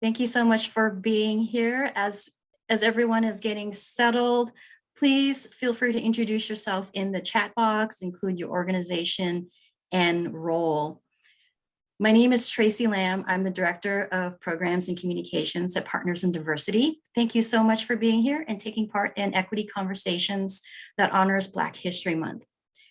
Thank you so much for being here. As everyone is getting settled, please feel free to introduce yourself in the chat box, include your organization and role. My name is Tracy Lamb. I'm the Director of Programs and Communications at Partners in Diversity. Thank you so much for being here and taking part in Equity Conversations that honors Black History Month.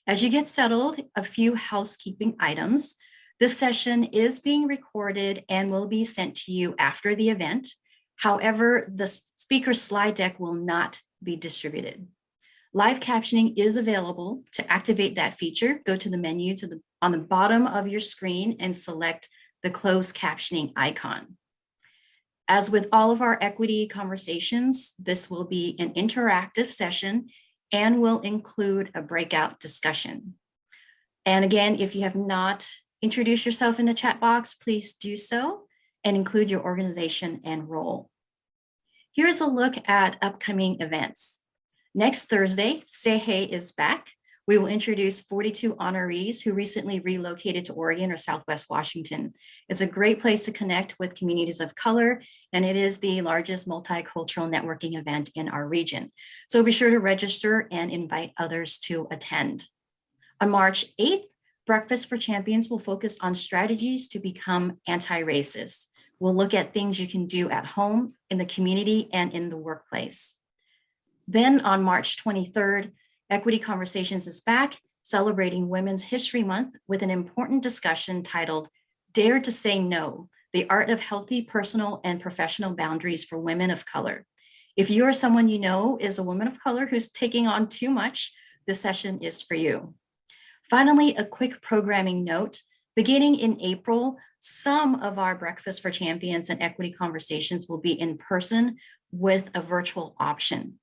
As you get settled, a few housekeeping items. This session is being recorded and will be sent to you after the event. However, the speaker slide deck will not be distributed. Live captioning is available. To activate that feature, go to the menu on the bottom of your screen and select the closed captioning icon. As with all of our equity conversations, this will be an interactive session and will include a breakout discussion. And again, if you have not introduced yourself in the chat box, please do so and include your organization and role. Here's a look at upcoming events. Next Thursday, Say Hey is back. We will introduce 42 honorees who recently relocated to Oregon or Southwest Washington. It's a great place to connect with communities of color, and it is the largest multicultural networking event in our region. So be sure to register and invite others to attend. On March 8th, Breakfast for Champions will focus on strategies to become anti-racist. We'll look at things you can do at home, in the community, and in the workplace. Then on March 23rd, Equity Conversations is back, celebrating Women's History Month with an important discussion titled Dare to Say No, the Art of Healthy Personal and Professional Boundaries for Women of Color. If you or someone you know is a woman of color who's taking on too much, this session is for you. Finally, a quick programming note. Beginning in April, some of our Breakfast for Champions and Equity Conversations will be in person with a virtual option.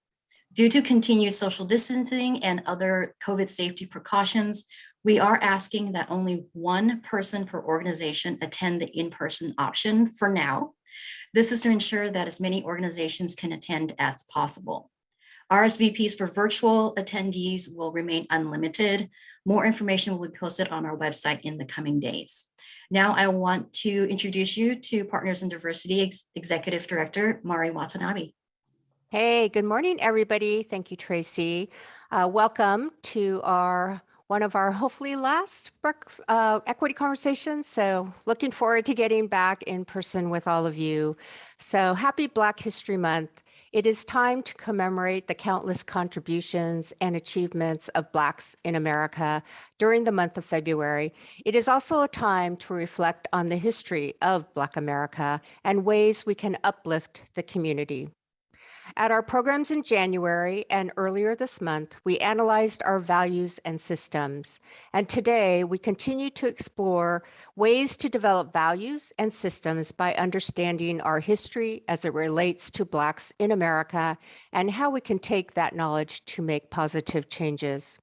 Due to continued social distancing and other COVID safety precautions, we are asking that only one person per organization attend the in-person option for now. This is to ensure that as many organizations can attend as possible. RSVPs for virtual attendees will remain unlimited. More information will be posted on our website in the coming days. Now I want to introduce you to Partners in Diversity Executive Director, Mari Watanabe. Hey, good morning, everybody. Thank you, Tracy. Welcome to one of our hopefully last equity conversations. So looking forward to getting back in person with all of you. So happy Black History Month. It is time to commemorate the countless contributions and achievements of Blacks in America during the month of February. It is also a time to reflect on the history of Black America and ways we can uplift the community. At our programs in January and earlier this month, we analyzed our values and systems. And today we continue to explore ways to develop values and systems by understanding our history as it relates to Blacks in America and how we can take that knowledge to make positive changes.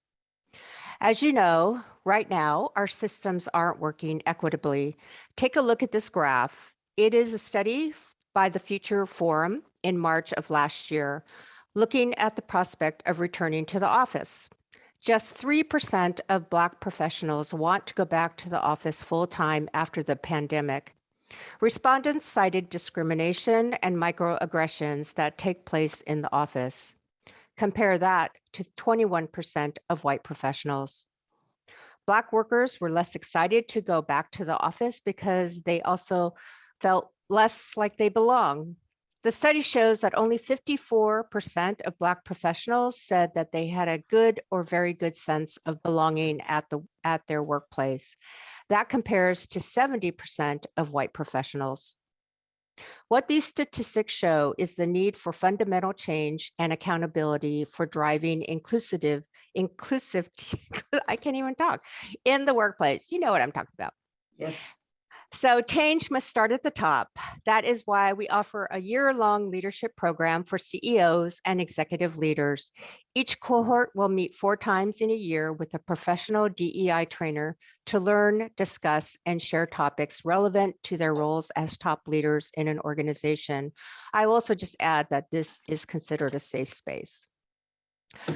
As you know, right now, our systems aren't working equitably. Take a look at this graph. It is a study by the Future Forum in March of last year, looking at the prospect of returning to the office. Just 3% of Black professionals want to go back to the office full-time after the pandemic. Respondents cited discrimination and microaggressions that take place in the office. Compare that to 21% of white professionals. Black workers were less excited to go back to the office because they also felt less like they belong. The study shows that only 54% of Black professionals said that they had a good or very good sense of belonging at their workplace. That compares to 70% of white professionals. What these statistics show is the need for fundamental change and accountability for driving inclusive, I can't even talk, in the workplace. You know what I'm talking about. Yes. So change must start at the top. That is why we offer a year-long leadership program for CEOs and executive leaders. Each cohort will meet 4 times in a year with a professional DEI trainer to learn, discuss, and share topics relevant to their roles as top leaders in an organization. I will also just add that this is considered a safe space.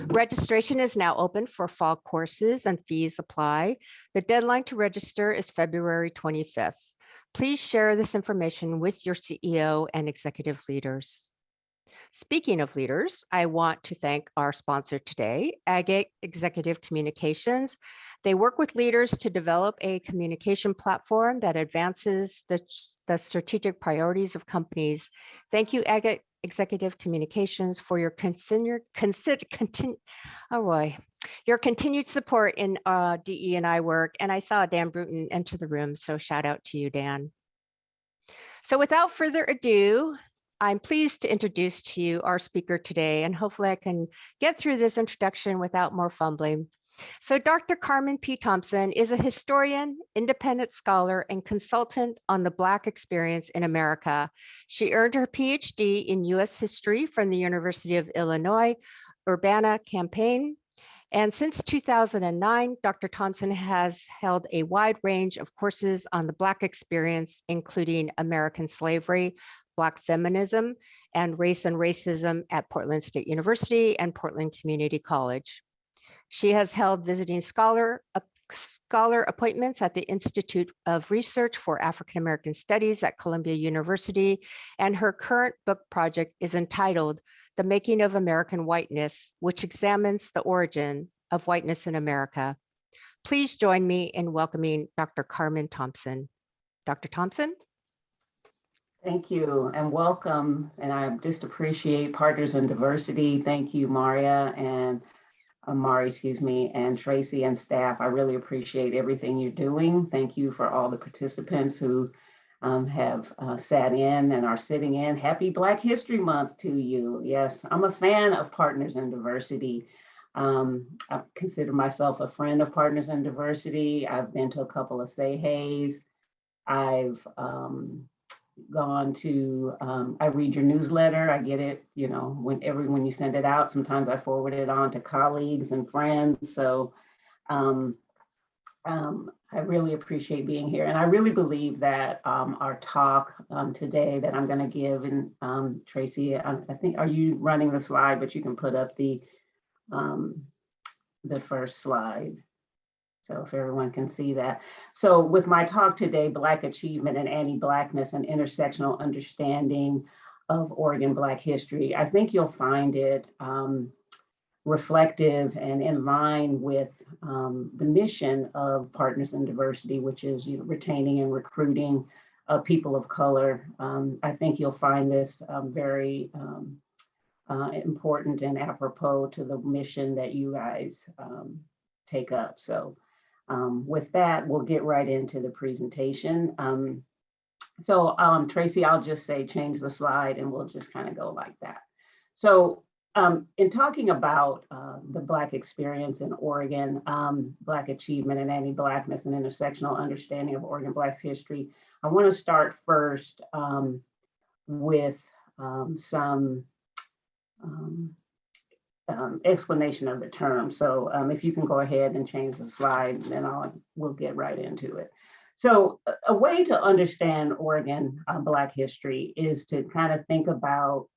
Registration is now open for fall courses and fees apply. The deadline to register is February 25th. Please share this information with your CEO and executive leaders. Speaking of leaders, I want to thank our sponsor today, Agate Executive Communications. They work with leaders to develop a communication platform that advances the strategic priorities of companies. Thank you, Agate Executive Communications, for your your continued support in DE&I work. And I saw Dan Bruton enter the room, so shout out to you, Dan. So without further ado, I'm pleased to introduce to you our speaker today, and hopefully I can get through this introduction without more fumbling. So Dr. Carmen P. Thompson is a historian, independent scholar, and consultant on the Black experience in America. She earned her PhD in US history from the University of Illinois, Urbana-Champaign. And since 2009, Dr. Thompson has held a wide range of courses on the Black experience, including American slavery, Black feminism, and race and racism at Portland State University and Portland Community College. She has held visiting scholar appointments at the Institute of Research for African American Studies at Columbia University, and her current book project is entitled The Making of American Whiteness, which examines the origin of whiteness in America. Please join me in welcoming Dr. Carmen Thompson. Dr. Thompson? Thank you and welcome. And I just appreciate Partners in Diversity. Thank you, Maria and Mari, and Tracy and staff. I really appreciate everything you're doing. Thank you for all the participants who have sat in and are sitting in. Happy Black History Month to you. Yes, I'm a fan of Partners in Diversity. I consider myself a friend of Partners in Diversity. I've been to a couple of Say Hays. I've gone to, I read your newsletter. I get it, when you send it out. Sometimes I forward it on to colleagues and friends. So I really appreciate being here. And I really believe that our talk today that I'm going to give, and Tracy, I think, are you running the slide, but you can put up the first slide. So if everyone can see that. So with my talk today, Black Achievement and Anti-Blackness, an Intersectional Understanding of Oregon Black History, I think you'll find it reflective and in line with the mission of Partners in Diversity, which is retaining and recruiting people of color. I think you'll find this very important and apropos to the mission that you guys take up. So with that, we'll get right into the presentation. Tracy, I'll just say change the slide and we'll just kind of go like that. So in talking about the Black experience in Oregon, Black Achievement and Anti-Blackness and Intersectional Understanding of Oregon Black History, I want to start first with some explanation of the term. So if you can go ahead and change the slide, then we'll get right into it. So a way to understand Oregon Black history is to kind of think about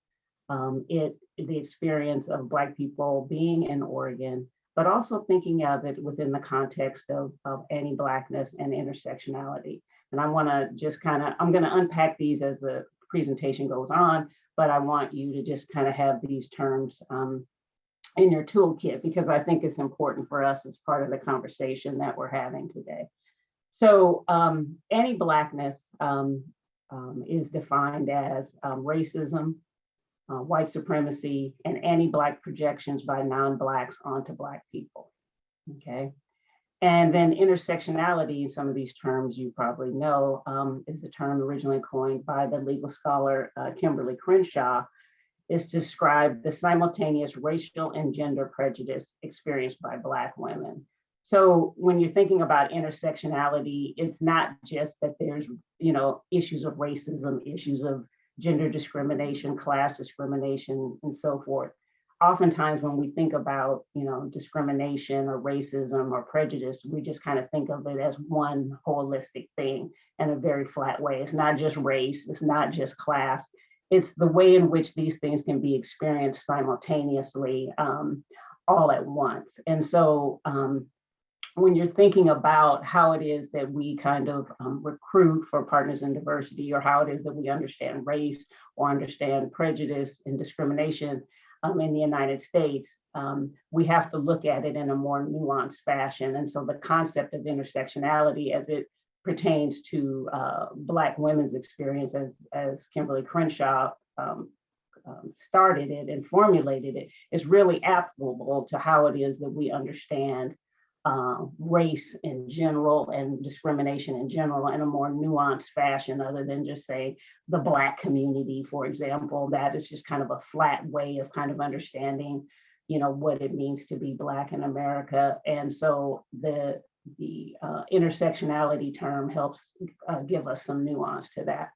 the experience of Black people being in Oregon, but also thinking of it within the context of anti-Blackness and intersectionality. And I want to just I'm going to unpack these as the presentation goes on, but I want you to just kind of have these terms in your toolkit, because I think it's important for us as part of the conversation that we're having today. So anti-Blackness is defined as racism, white supremacy, and anti-Black projections by non-Blacks onto Black people, okay? And then intersectionality, some of these terms you probably know, is the term originally coined by the legal scholar Kimberly Crenshaw, is to describe the simultaneous racial and gender prejudice experienced by Black women. So when you're thinking about intersectionality, it's not just that there's, issues of racism, issues of gender discrimination, class discrimination, and so forth. Oftentimes when we think about, discrimination or racism or prejudice, we just kind of think of it as one holistic thing in a very flat way. It's not just race, it's not just class. It's the way in which these things can be experienced simultaneously, all at once. And so when you're thinking about how it is that we kind of recruit for partners in diversity, or how it is that we understand race or understand prejudice and discrimination in the United States, we have to look at it in a more nuanced fashion. And so the concept of intersectionality as it pertains to Black women's experience, as Kimberly Crenshaw started it and formulated it, is really applicable to how it is that we understand race in general and discrimination in general in a more nuanced fashion, other than just say the Black community, for example. That is just kind of a flat way of kind of understanding, what it means to be Black in America. And so the intersectionality term helps give us some nuance to that.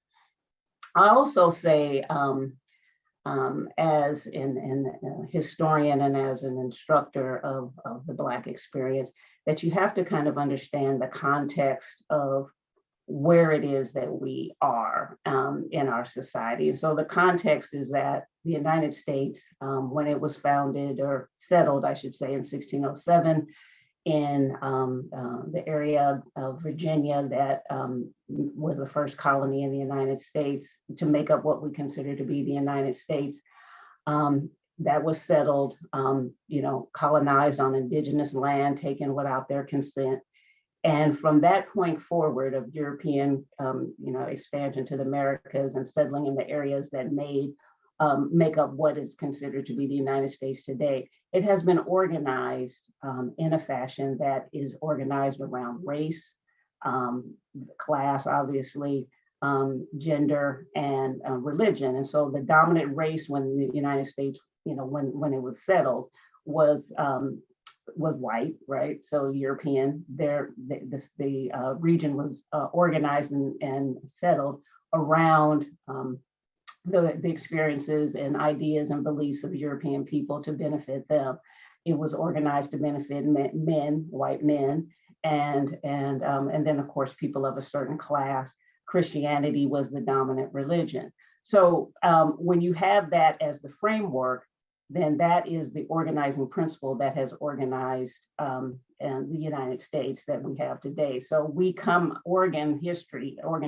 I also say, as a historian and as an instructor of the Black experience, that you have to kind of understand the context of where it is that we are in our society. And so the context is that the United States, when it was founded, or settled, I should say, in 1607, in the area of Virginia that was the first colony in the United States to make up what we consider to be the United States, that was settled, colonized on indigenous land, taken without their consent. And from that point forward of European, expansion to the Americas and settling in the areas that make up what is considered to be the United States today, it has been organized in a fashion that is organized around race, class, obviously, gender, and religion. And so the dominant race when the United States, when it was settled, was white, right? So European. The region was organized and settled around the experiences and ideas and beliefs of European people to benefit them. It was organized to benefit men, white men, and then of course people of a certain class. Christianity was the dominant religion. So when you have that as the framework, then that is the organizing principle that has organized the United States that we have today. So Oregon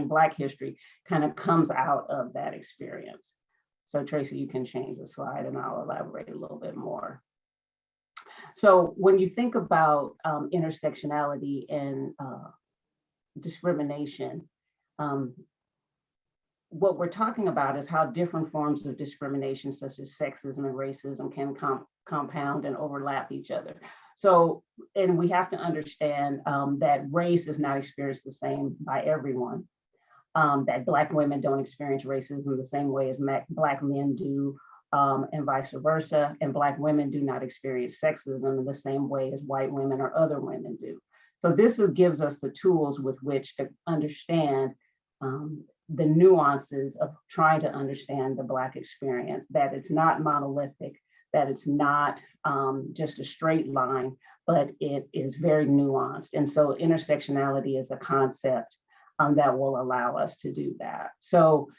Black history kind of comes out of that experience. So Tracy, you can change the slide and I'll elaborate a little bit more. So when you think about intersectionality and discrimination, what we're talking about is how different forms of discrimination, such as sexism and racism, can compound and overlap each other. So, and we have to understand that race is not experienced the same by everyone, that Black women don't experience racism the same way as Black men do, and vice versa, and Black women do not experience sexism in the same way as white women or other women do. So this gives us the tools with which to understand the nuances of trying to understand the Black experience, that it's not monolithic, that it's not just a straight line, but it is very nuanced. And so intersectionality is a concept that will allow us to do that. So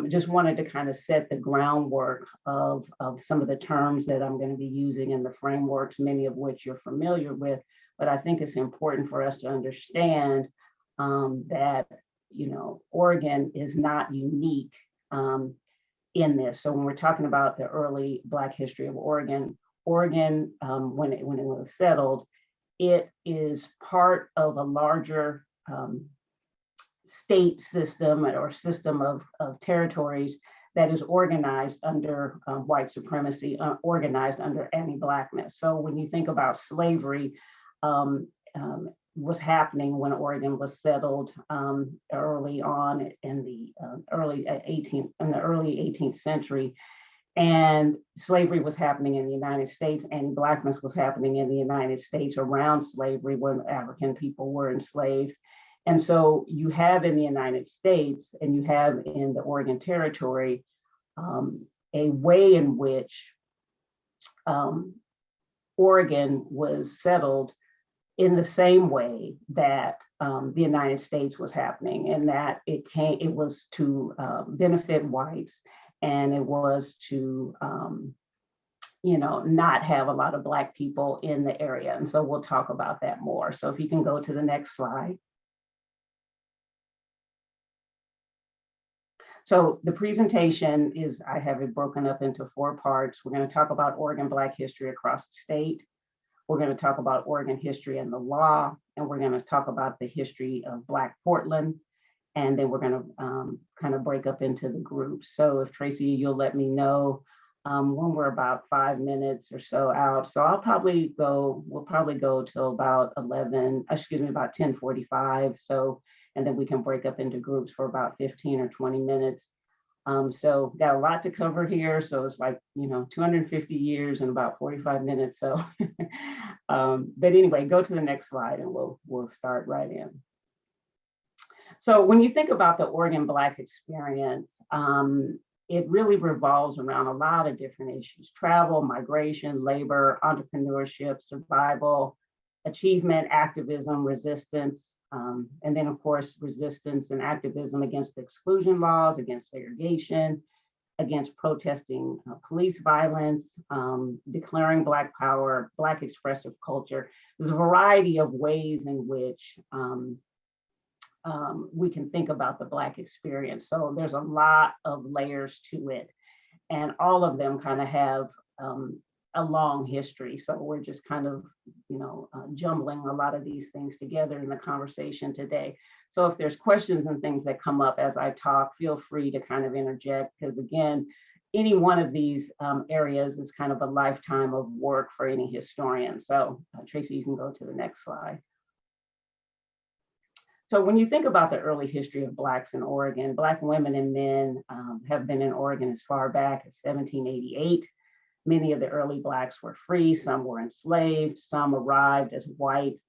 just wanted to kind of set the groundwork of some of the terms that I'm going to be using in the frameworks, many of which you're familiar with, but I think it's important for us to understand that Oregon is not unique in this. So when we're talking about the early Black history of Oregon, when it was settled, it is part of a larger state system or system of territories that is organized under white supremacy, organized under anti-Blackness. So when you think about slavery, was happening when Oregon was settled early on in the early 18th century, and slavery was happening in the United States, and Blackness was happening in the United States around slavery when African people were enslaved. And so you have in the United States and you have in the Oregon Territory a way in which Oregon was settled in the same way that the United States was happening, and that it was to benefit whites, and it was to not have a lot of Black people in the area. And so we'll talk about that more. So if you can go to the next slide. So the presentation is, I have it broken up into 4 parts. We're going to talk about Oregon Black history across the state. We're going to talk about Oregon history and the law, and we're going to talk about the history of Black Portland. And then we're going to kind of break up into the groups. So if Tracy, you'll let me know when we're about 5 minutes or so out. So we'll probably go till about 10:45. So, and then we can break up into groups for about 15 or 20 minutes. So got a lot to cover here. So it's like, 250 years in about 45 minutes. So, but anyway, go to the next slide and we'll start right in. So when you think about the Oregon Black experience, it really revolves around a lot of different issues: travel, migration, labor, entrepreneurship, survival, achievement, activism, resistance, and then of course, resistance and activism against the exclusion laws, against segregation, against protesting police violence, declaring Black power, Black expressive culture. There's a variety of ways in which we can think about the Black experience. So there's a lot of layers to it, and all of them kind of have a long history. So we're just kind of, jumbling a lot of these things together in the conversation today. So if there's questions and things that come up as I talk, feel free to kind of interject, because again, any one of these areas is kind of a lifetime of work for any historian. So Tracy, you can go to the next slide. So when you think about the early history of Blacks in Oregon, Black women and men have been in Oregon as far back as 1788. Many of the early Blacks were free, some were enslaved, some arrived as whites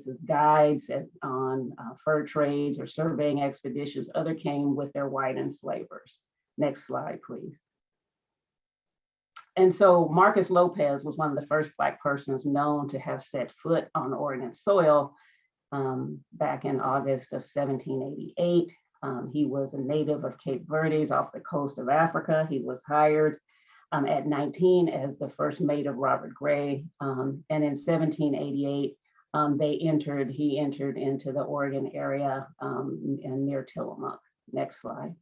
as guides on fur trades or surveying expeditions. Others came with their white enslavers. Next slide, please. And so Marcus Lopez was one of the first Black persons known to have set foot on Oregon soil back in August of 1788. He was a native of Cape Verdes off the coast of Africa. He was hired at 19 as the first mate of Robert Gray. And in 1788, he entered into the Oregon area and near Tillamook. Next slide.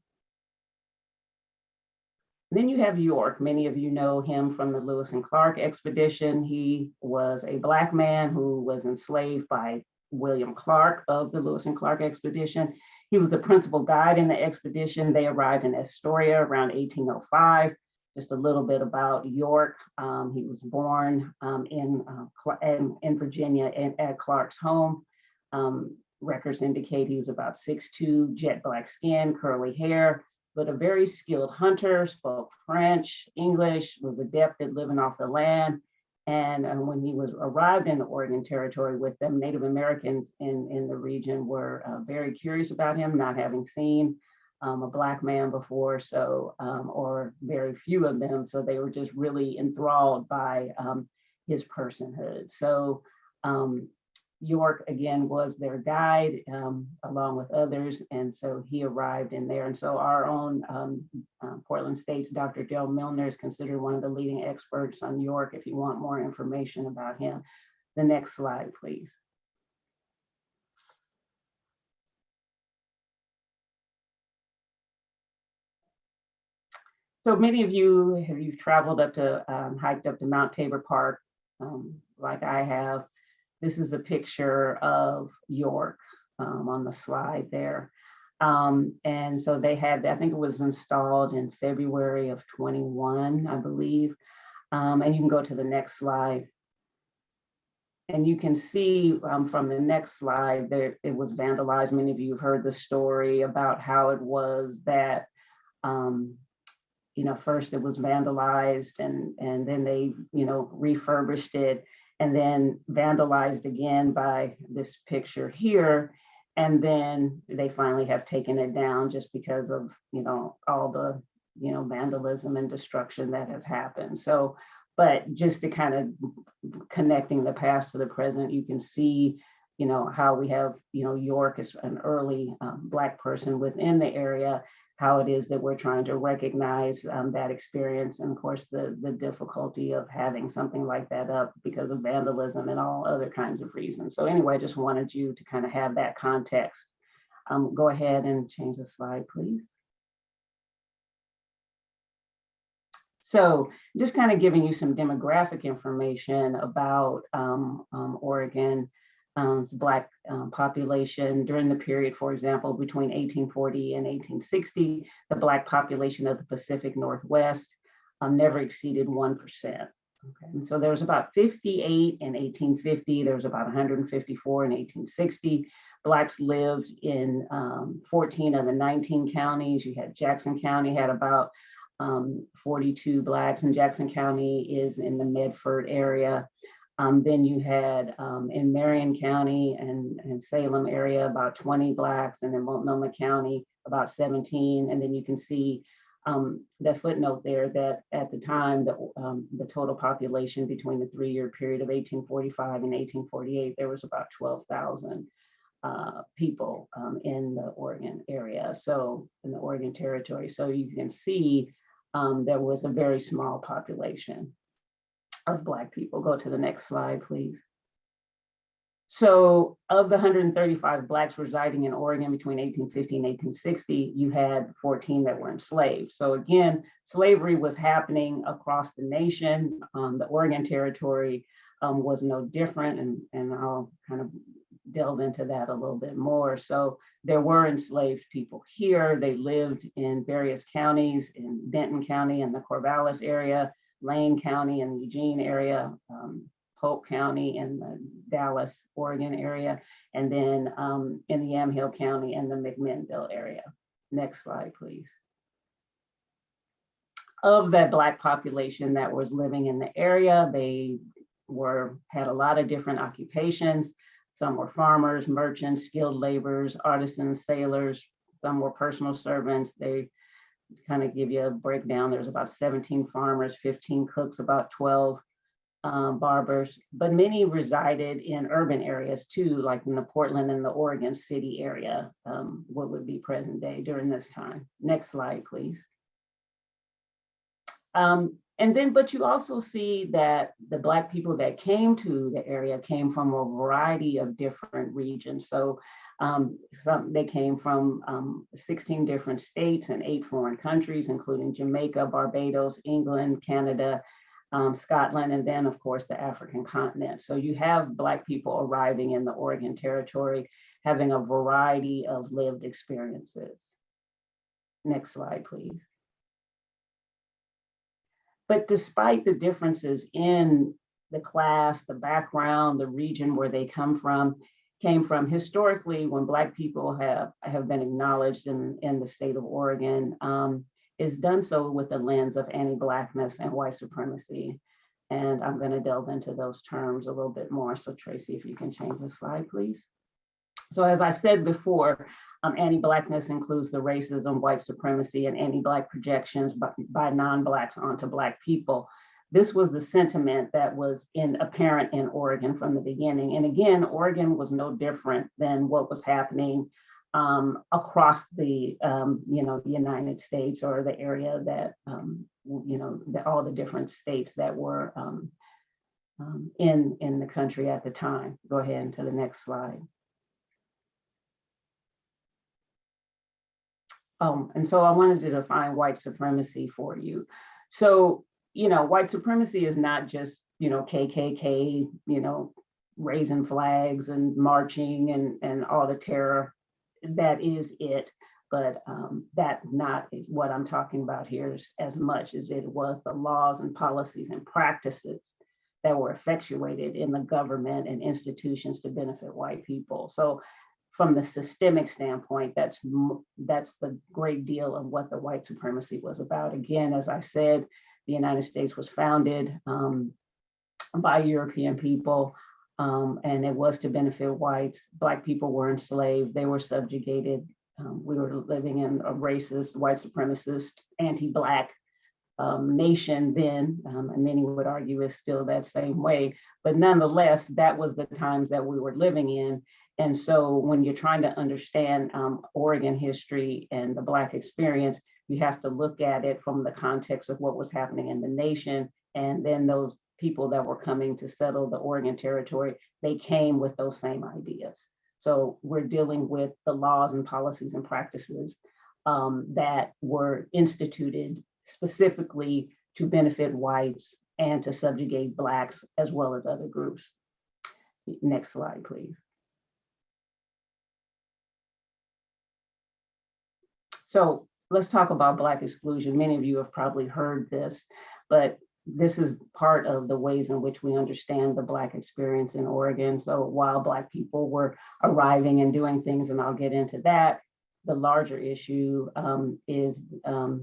Then you have York. Many of you know him from the Lewis and Clark expedition. He was a Black man who was enslaved by William Clark of the Lewis and Clark expedition. He was the principal guide in the expedition. They arrived in Astoria around 1805. Just a little bit about York. He was born in Virginia at Clark's home. Records indicate he was about 6'2", jet black skin, curly hair, but a very skilled hunter, spoke French, English, was adept at living off the land. And when he arrived in the Oregon Territory with them, Native Americans in the region were very curious about him, not having seen a Black man before, so or very few of them. So they were just really enthralled by his personhood. So York again was their guide along with others, and so he arrived in there. And so our own Portland State's Dr. Dale Milner is considered one of the leading experts on York if you want more information about him. The next slide, please. So many of you, if you've traveled up to, hiked up to Mount Tabor Park, like I have, this is a picture of York on the slide there. And so they had, I think it was installed in February of 21, I believe. And you can go to the next slide. And you can see from the next slide that it was vandalized. Many of you have heard the story about how it was that, first it was vandalized and then they, refurbished it, and then vandalized again by this picture here. And then they finally have taken it down just because of, all the, vandalism and destruction that has happened. So, but just to kind of connecting the past to the present, you can see, how we have, York as an early Black person within the area, how it is that we're trying to recognize that experience, and of course the difficulty of having something like that up because of vandalism and all other kinds of reasons. So anyway, I just wanted you to kind of have that context. Go ahead and change the slide, please. So just kind of giving you some demographic information about Oregon. Black population during the period, for example, between 1840 and 1860, the Black population of the Pacific Northwest never exceeded 1%. Okay. And so there was about 58 in 1850, there was about 154 in 1860. Blacks lived in 14 of the 19 counties. You had Jackson County had about 42 Blacks, and Jackson County is in the Medford area. Then you had in Marion County and Salem area about 20 Blacks, and in Multnomah County about 17. And then you can see that footnote there that at the time the total population between the 3-year period of 1845 and 1848, there was about 12,000 people in the Oregon area, so in the Oregon Territory. So you can see there was a very small population of Black people. Go to the next slide, please. So of the 135 Blacks residing in Oregon between 1850 and 1860, you had 14 that were enslaved. So again, slavery was happening across the nation. The Oregon Territory was no different, and I'll kind of delve into that a little bit more. So there were enslaved people here. They lived in various counties, in Benton County and the Corvallis area, Lane County and Eugene area, Polk County and the Dallas, Oregon area, and then in the Yamhill County and the McMinnville area. Next slide, please. Of that Black population that was living in the area, they had a lot of different occupations. Some were farmers, merchants, skilled laborers, artisans, sailors. Some were personal servants. They kind of give you a breakdown. There's about 17 farmers, 15 cooks, about 12 barbers, but many resided in urban areas too, like in the Portland and the Oregon City area, what would be present day during this time. Next slide, please. But you also see that the Black people that came to the area came from a variety of different regions. So they came from 16 different states and 8 foreign countries, including Jamaica, Barbados, England, Canada, Scotland, and then of course the African continent. So you have Black people arriving in the Oregon Territory, having a variety of lived experiences. Next slide, please. But despite the differences in the class, the background, the region where they came from historically, when Black people have been acknowledged in the state of Oregon, is done so with the lens of anti-Blackness and white supremacy. And I'm going to delve into those terms a little bit more. So Tracy, if you can change the slide, please. So as I said before, anti-Blackness includes the racism, white supremacy, and anti-Black projections by non-Blacks onto Black people. This was the sentiment that was apparent in Oregon from the beginning. And again, Oregon was no different than what was happening across the the United States, or the area that all the different states that were in the country at the time. Go ahead to the next slide. And so I wanted to define white supremacy for you. So, white supremacy is not just, KKK, raising flags and marching and all the terror. That is it. But that's not what I'm talking about here as much as it was the laws and policies and practices that were effectuated in the government and institutions to benefit white people. So from the systemic standpoint, that's the great deal of what the white supremacy was about. Again, as I said, the United States was founded by European people, and it was to benefit whites. Black people were enslaved, they were subjugated. We were living in a racist, white supremacist, anti-Black nation then, and many would argue it's still that same way. But nonetheless, that was the times that we were living in. And so when you're trying to understand Oregon history and the Black experience, you have to look at it from the context of what was happening in the nation. And then those people that were coming to settle the Oregon territory, they came with those same ideas. So we're dealing with the laws and policies and practices that were instituted specifically to benefit whites and to subjugate Blacks as well as other groups. Next slide, please. So let's talk about Black exclusion. Many of you have probably heard this, but this is part of the ways in which we understand the Black experience in Oregon. So while Black people were arriving and doing things, and I'll get into that, the larger issue is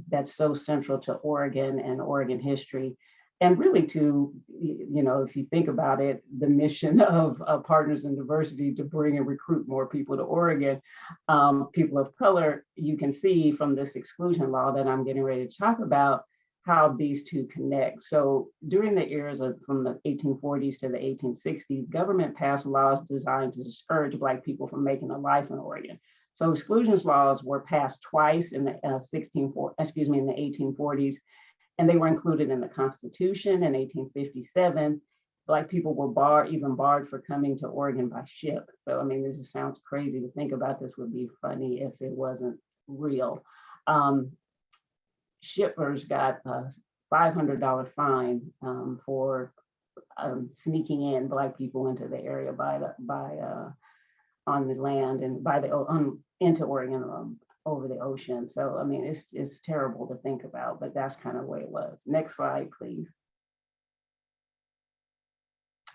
that's so central to Oregon and Oregon history. And really to, if you think about it, the mission of Partners in Diversity to bring and recruit more people to Oregon, people of color, you can see from this exclusion law that I'm getting ready to talk about how these two connect. So during the eras from the 1840s to the 1860s, government passed laws designed to discourage Black people from making a life in Oregon. So exclusion laws were passed twice in the 1840s, and they were included in the Constitution in 1857. Black people were even barred for coming to Oregon by ship. So, I mean, this just sounds crazy to think about. This would be funny if it wasn't real. Shippers got a $500 fine for sneaking in Black people into the area on the land and into Oregon over the ocean. So, I mean, it's terrible to think about, but that's kind of the way it was. Next slide, please.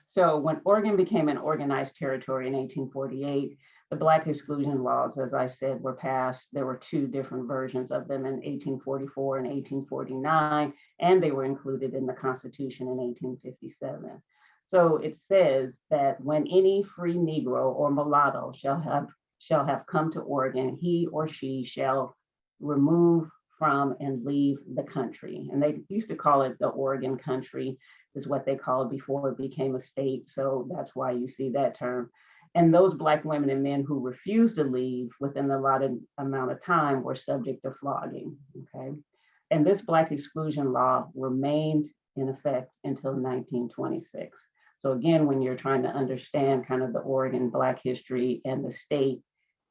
So when Oregon became an organized territory in 1848, the Black exclusion laws, as I said, were passed. There were two different versions of them in 1844 and 1849, and they were included in the Constitution in 1857. So it says that when any free Negro or mulatto shall have come to Oregon, he or she shall remove from and leave the country. And they used to call it the Oregon country, is what they called before it became a state. So that's why you see that term. And those Black women and men who refused to leave within the allotted amount of time were subject to flogging, okay? And this Black exclusion law remained in effect until 1926. So again, when you're trying to understand kind of the Oregon Black history and the state,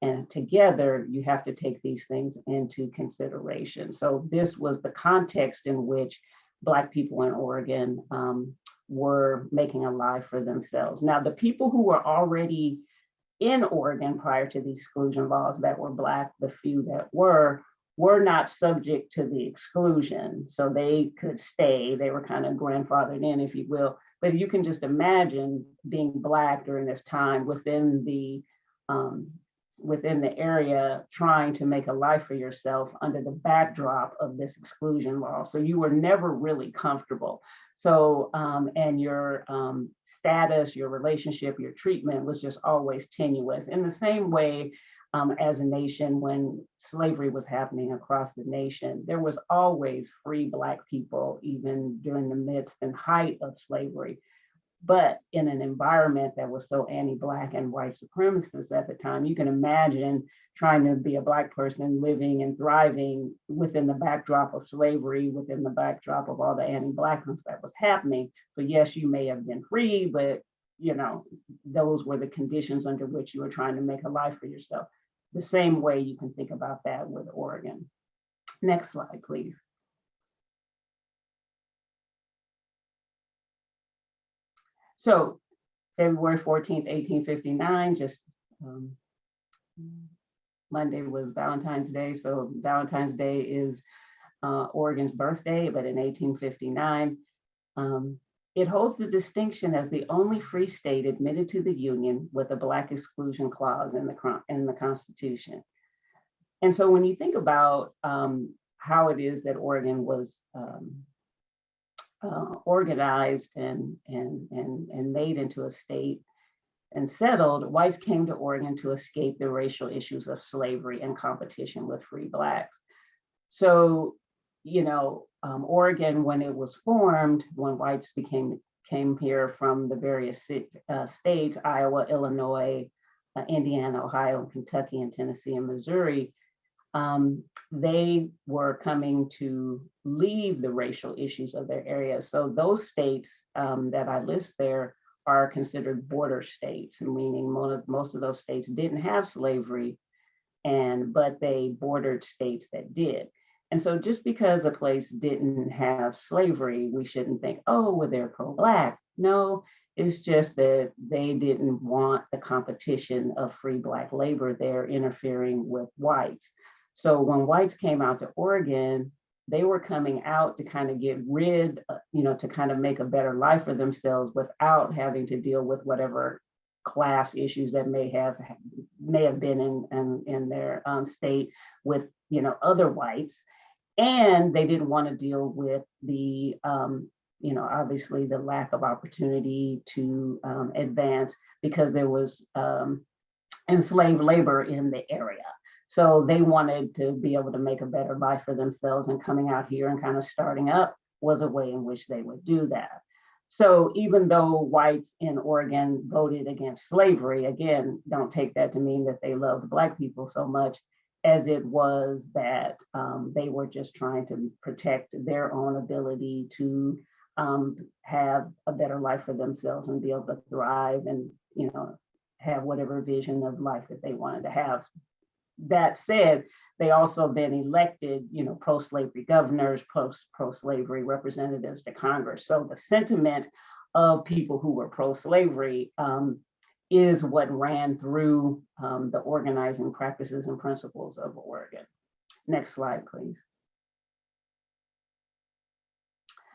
and together, you have to take these things into consideration. So this was the context in which Black people in Oregon were making a life for themselves. Now, the people who were already in Oregon prior to the exclusion laws that were Black, the few that were not subject to the exclusion. So they could stay, they were kind of grandfathered in, if you will. But you can just imagine being Black during this time within the area, trying to make a life for yourself under the backdrop of this exclusion law. So you were never really comfortable. So, and your status, your relationship, your treatment was just always tenuous. In the same way as a nation, when slavery was happening across the nation, there was always free Black people, even during the midst and height of slavery. But in an environment that was so anti-Black and white supremacist at the time, you can imagine trying to be a Black person living and thriving within the backdrop of slavery, within the backdrop of all the anti-Blackness that was happening. So yes, you may have been free, but those were the conditions under which you were trying to make a life for yourself. The same way you can think about that with Oregon. Next slide, please. So February 14th, 1859, just Monday was Valentine's Day. So Valentine's Day is Oregon's birthday, but in 1859, it holds the distinction as the only free state admitted to the Union with a Black exclusion clause in the Constitution. And so when you think about how it is that Oregon was organized and made into a state and settled, whites came to Oregon to escape the racial issues of slavery and competition with free Blacks. So, Oregon, when it was formed, when whites came here from the various states, Iowa, Illinois, Indiana, Ohio, Kentucky, and Tennessee and Missouri, they were coming to leave the racial issues of their area. So those states that I list there are considered border states, meaning most of those states didn't have slavery, but they bordered states that did. And so just because a place didn't have slavery, we shouldn't think, oh, well, they're pro-Black. No, it's just that they didn't want the competition of free Black labor there interfering with whites. So when whites came out to Oregon, they were coming out to kind of get rid, to kind of make a better life for themselves without having to deal with whatever class issues that may have been in their state with other whites. And they didn't want to deal with the obviously the lack of opportunity to advance because there was enslaved labor in the area. So they wanted to be able to make a better life for themselves, and coming out here and kind of starting up was a way in which they would do that. So even though whites in Oregon voted against slavery, again, don't take that to mean that they loved Black people so much as it was that they were just trying to protect their own ability to have a better life for themselves and be able to thrive and have whatever vision of life that they wanted to have. That said, they also then elected, pro-slavery governors, pro-slavery representatives to Congress. So the sentiment of people who were pro-slavery is what ran through the organizing practices and principles of Oregon. Next slide, please.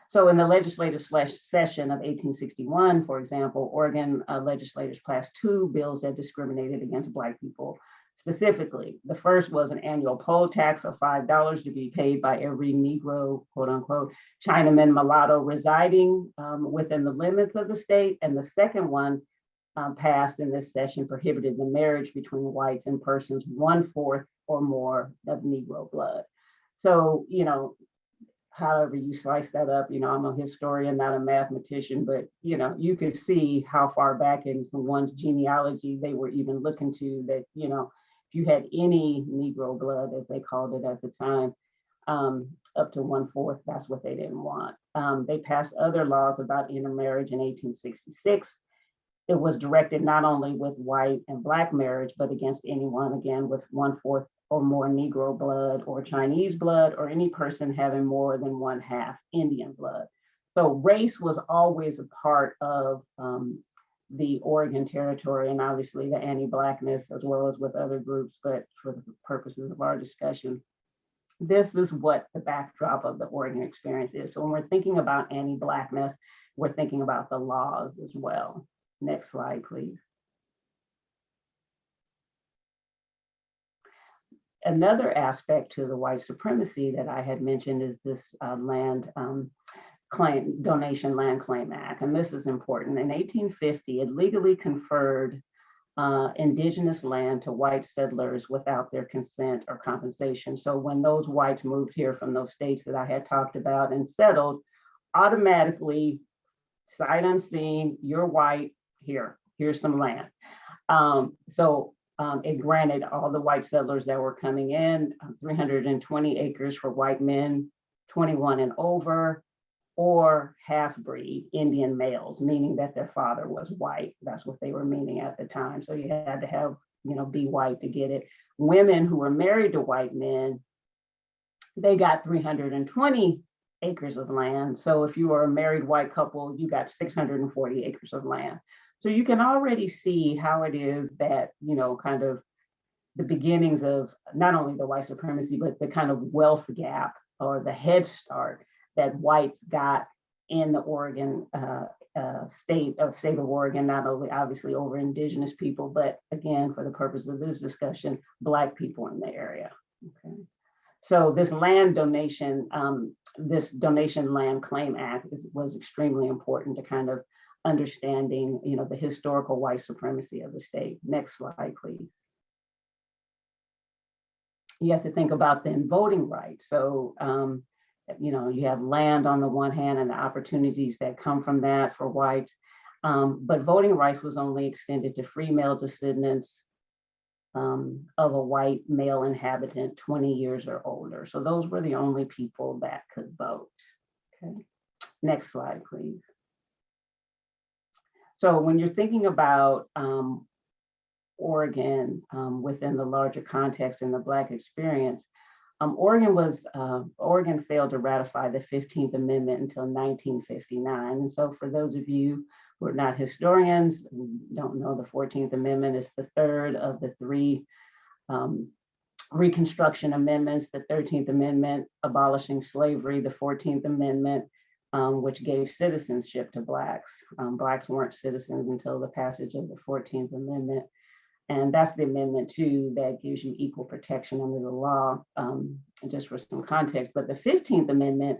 So in the legislative session of 1861, for example, Oregon legislators passed 2 bills that discriminated against Black people. Specifically, the first was an annual poll tax of $5 to be paid by every Negro, quote unquote, Chinaman mulatto residing within the limits of the state. And the second one passed in this session prohibited the marriage between whites and persons 1/4 or more of Negro blood. So, however you slice that up, I'm a historian, not a mathematician, but, you could see how far back in one's genealogy they were even looking to that, if you had any Negro blood, as they called it at the time, up to 1/4, that's what they didn't want. They passed other laws about intermarriage in 1866. It was directed not only with white and Black marriage, but against anyone, again, with 1/4 or more Negro blood or Chinese blood, or any person having more than 1/2 Indian blood. So race was always a part of the Oregon Territory, and obviously the anti-Blackness, as well as with other groups, but for the purposes of our discussion, this is what the backdrop of the Oregon experience is. So when we're thinking about anti-Blackness, we're thinking about the laws as well. Next slide, please. Another aspect to the white supremacy that I had mentioned is this land Donation Land Claim Act. And this is important. In 1850, it legally conferred indigenous land to white settlers without their consent or compensation. So when those whites moved here from those states that I had talked about and settled, automatically, sight unseen, you're white, here's some land. It granted all the white settlers that were coming in 320 acres for white men, 21 and over, or half-breed Indian males, meaning that their father was white. That's what they were meaning at the time. So you had to have, be white to get it. Women who were married to white men, they got 320 acres of land. So if you were a married white couple, you got 640 acres of land. So you can already see how it is that, kind of the beginnings of not only the white supremacy, but the kind of wealth gap or the head start that whites got in the Oregon state of Oregon, not only obviously over indigenous people, but again, for the purpose of this discussion, Black people in the area. Okay. So this land donation, this Donation Land Claim Act was extremely important to kind of understanding, the historical white supremacy of the state. Next slide, please. You have to think about then voting rights. So, you have land on the one hand and the opportunities that come from that for whites, but voting rights was only extended to free male descendants of a white male inhabitant 20 years or older. So those were the only people that could vote. Okay, next slide, please. So when you're thinking about Oregon within the larger context in the Black experience, Oregon failed to ratify the 15th Amendment until 1959. And so for those of you who are not historians, don't know the 14th Amendment is the third of the three Reconstruction Amendments, the 13th Amendment abolishing slavery, the 14th Amendment, which gave citizenship to Blacks. Blacks weren't citizens until the passage of the 14th Amendment. And that's the amendment too that gives you equal protection under the law, just for some context. But the 15th Amendment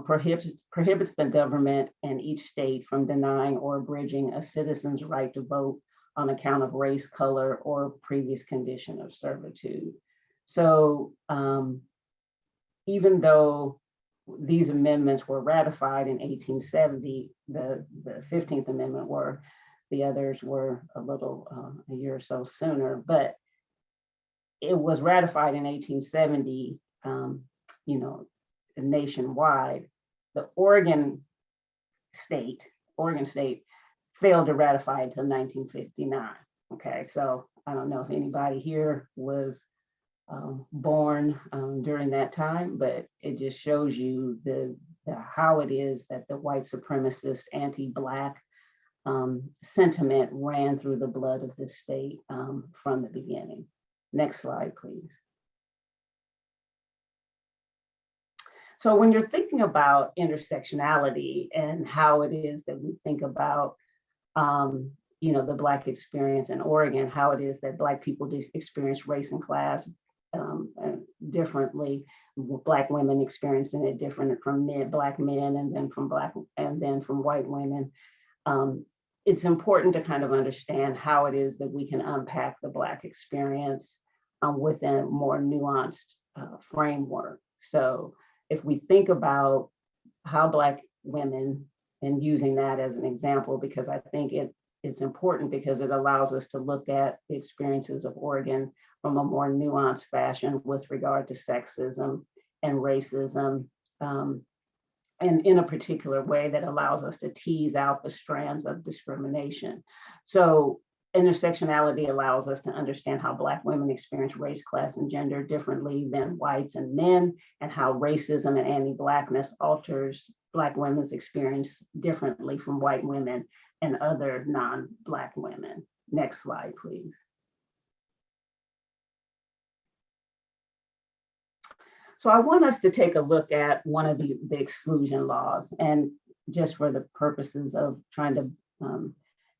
prohibits the government and each state from denying or abridging a citizen's right to vote on account of race, color, or previous condition of servitude. So even though these amendments were ratified in 1870, the 15th Amendment were. The others were a year or so sooner, but it was ratified in 1870, nationwide. The Oregon State failed to ratify until 1959. Okay, so I don't know if anybody here was born during that time, but it just shows you how it is that the white supremacist anti-Black sentiment ran through the blood of this state from the beginning. Next slide, please. So when you're thinking about intersectionality and how it is that we think about, the Black experience in Oregon, how it is that Black people experience race and class differently, Black women experiencing it different from Black men, and then from white women. It's important to kind of understand how it is that we can unpack the Black experience within a more nuanced framework. So if we think about how Black women, and using that as an example, because I think it's important because it allows us to look at the experiences of Oregon from a more nuanced fashion with regard to sexism and racism, and in a particular way that allows us to tease out the strands of discrimination. So intersectionality allows us to understand how Black women experience race, class, and gender differently than whites and men, and how racism and anti-Blackness alters Black women's experience differently from white women and other non-Black women. Next slide, please. So I want us to take a look at one of the exclusion laws, and just for the purposes of trying to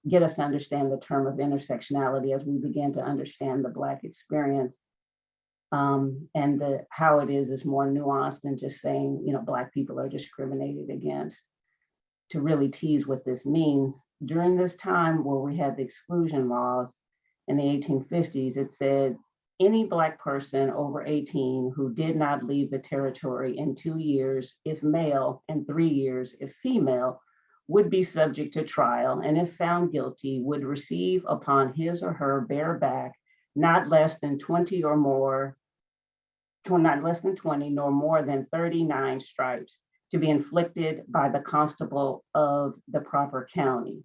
get us to understand the term of intersectionality as we begin to understand the Black experience, and how it is more nuanced than just saying, Black people are discriminated against. To really tease what this means, during this time where we had the exclusion laws in the 1850s, it said, any Black person over 18 who did not leave the territory in 2 years, if male, and 3 years, if female, would be subject to trial, and if found guilty, would receive upon his or her bare back not less than 20 nor more than 39 stripes, to be inflicted by the constable of the proper county.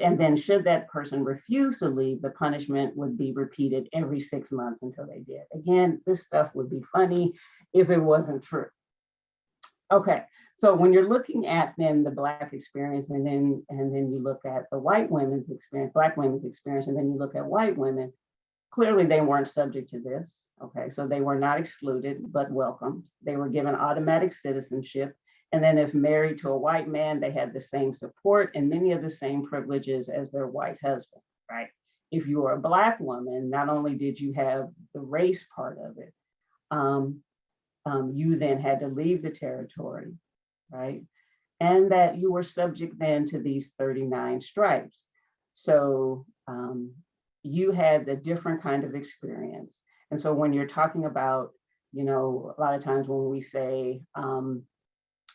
And then should that person refuse to leave, the punishment would be repeated every 6 months until they did. Again, this stuff would be funny if it wasn't true. Okay, so when you're looking at then the Black experience, and then you look at the white women's experience, Black women's experience, and then you look at white women, clearly they weren't subject to this. Okay, so they were not excluded, but welcomed. They were given automatic citizenship. And then if married to a white man, they had the same support and many of the same privileges as their white husband, right? If you were a Black woman, not only did you have the race part of it, you then had to leave the territory, right? And that you were subject then to these 39 stripes. So you had a different kind of experience. And so when you're talking about, a lot of times when we say,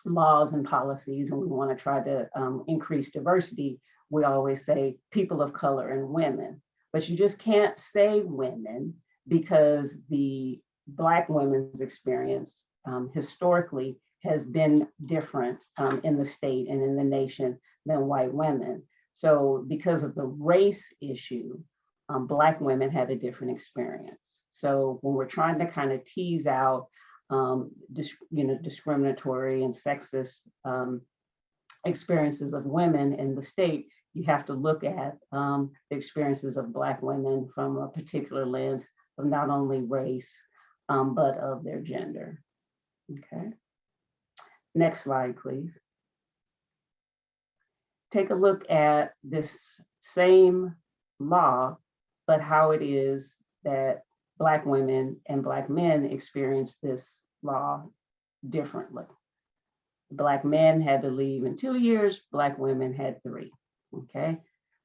laws and policies, and we want to try to increase diversity, we always say people of color and women. but you just can't say women because the Black women's experience historically has been different in the state and in the nation than white women. So because of the race issue, Black women had a different experience. So when we're trying to kind of tease out discriminatory and sexist experiences of women in the state, you have to look at the experiences of Black women from a particular lens of not only race, but of their gender. Okay. Next slide, please. Take a look at this same law, but how it is that Black women and Black men experience this law differently. Black men had to leave in 2 years, Black women had 3, okay?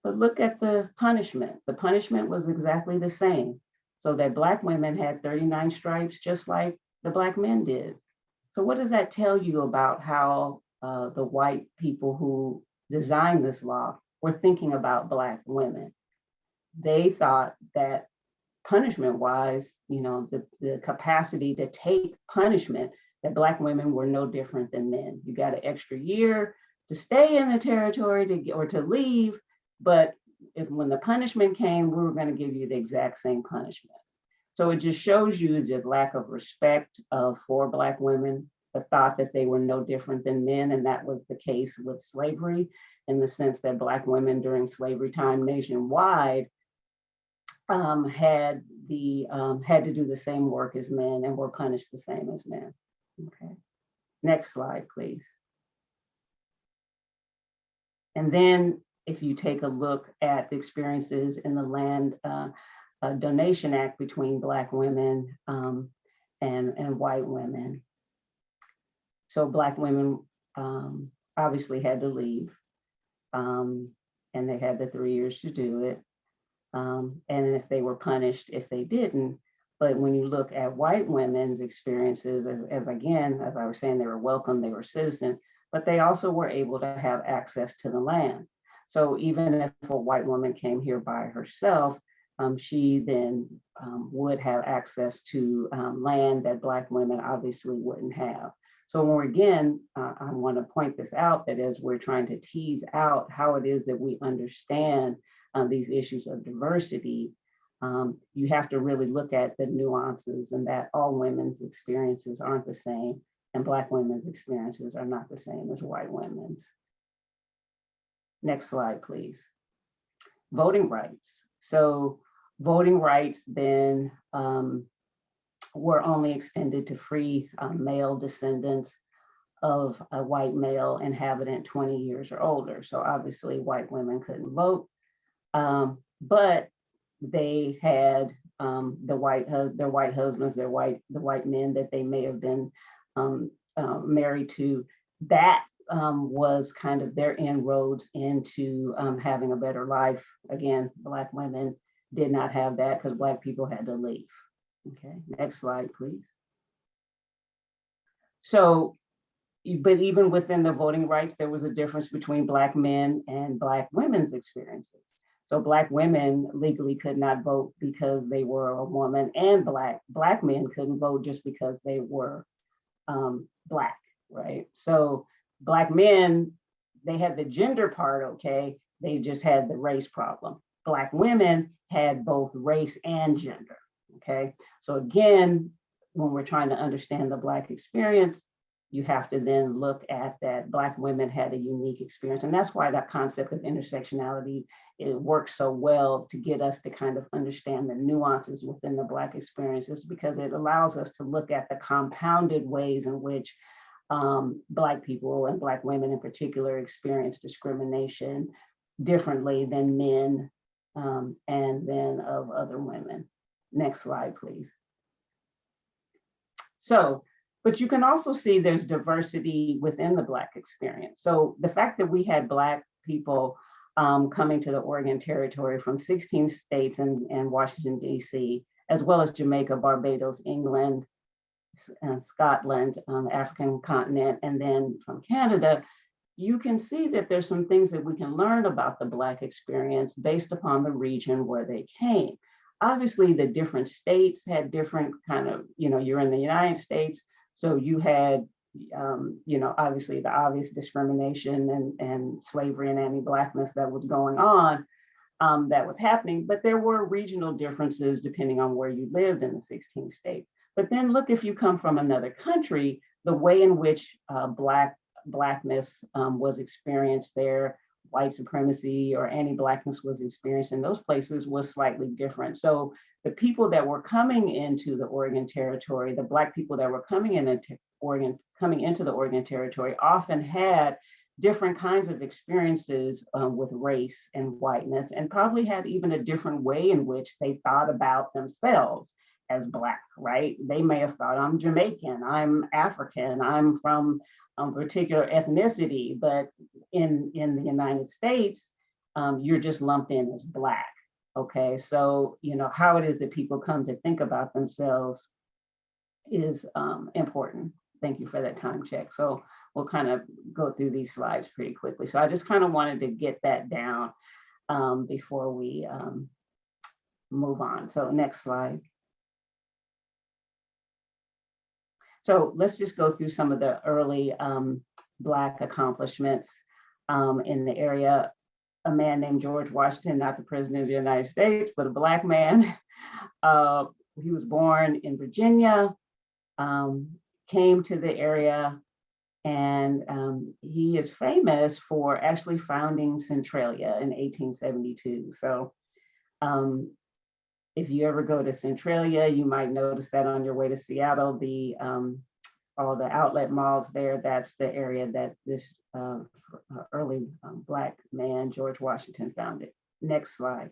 But look at the punishment. The punishment was exactly the same. So that Black women had 39 stripes, just like the Black men did. So what does that tell you about how the white people who designed this law were thinking about Black women? They thought that punishment-wise, the capacity to take punishment, that Black women were no different than men. You got an extra year to stay in the territory or to leave, but when the punishment came, we were going to give you the exact same punishment. So it just shows you the lack of respect for Black women, the thought that they were no different than men, and that was the case with slavery, in the sense that Black women during slavery time nationwide had to do the same work as men and were punished the same as men. Okay, next slide, please. And then if you take a look at the experiences in the Land Donation Act between Black women and white women. So Black women obviously had to leave, and they had the 3 years to do it. And if they were punished if they didn't. But when you look at white women's experiences, as I was saying, they were welcome, they were citizens, but they also were able to have access to the land. So even if a white woman came here by herself, she then would have access to land that Black women obviously wouldn't have. So I want to point this out, that as we're trying to tease out how it is that we understand these issues of diversity, you have to really look at the nuances, and that all women's experiences aren't the same, and Black women's experiences are not the same as white women's. Next slide, please. Voting rights. So voting rights then were only extended to free male descendants of a white male inhabitant 20 years or older. So obviously white women couldn't vote, but they had their white husbands, the white men that they may have been married to. That was kind of their inroads into having a better life. Again, Black women did not have that because Black people had to leave. Okay, next slide, please. So, but even within the voting rights, there was a difference between Black men and Black women's experiences. So Black women legally could not vote because they were a woman, and Black men couldn't vote just because they were Black, right? So Black men, they had the gender part, okay, they just had the race problem. Black women had both race and gender, okay? So again, when we're trying to understand the Black experience, you have to then look at that Black women had a unique experience. And that's why that concept of intersectionality, it works so well to get us to kind of understand the nuances within the Black experiences, because it allows us to look at the compounded ways in which Black people and Black women in particular experience discrimination differently than men and then of other women. Next slide, please. So, but you can also see there's diversity within the Black experience. So the fact that we had Black people coming to the Oregon Territory from 16 states and Washington, D.C., as well as Jamaica, Barbados, England, Scotland, the African continent, and then from Canada, you can see that there's some things that we can learn about the Black experience based upon the region where they came. Obviously, the different states had different kind of, you're in the United States, so you had, obviously the obvious discrimination and slavery and anti-Blackness that was going on, that was happening, but there were regional differences depending on where you lived in the 16 states. But then look, if you come from another country, the way in which Blackness was experienced there, white supremacy or anti-Blackness was experienced in those places was slightly different. So the people that were coming into the Oregon Territory, the Black people that were coming into the Oregon Territory often had different kinds of experiences with race and whiteness, and probably had even a different way in which they thought about themselves as Black, right? They may have thought, I'm Jamaican, I'm African, I'm from a particular ethnicity, but in the United States, you're just lumped in as Black, okay? So, how it is that people come to think about themselves is important. Thank you for that time check. So we'll kind of go through these slides pretty quickly. So I just kind of wanted to get that down before we move on. So next slide. So let's just go through some of the early Black accomplishments in the area. A man named George Washington, not the President of the United States, but a Black man. He was born in Virginia, came to the area, and he is famous for actually founding Centralia in 1872. So if you ever go to Centralia, you might notice that on your way to Seattle, all the outlet malls there, that's the area that this early Black man, George Washington, founded. Next slide.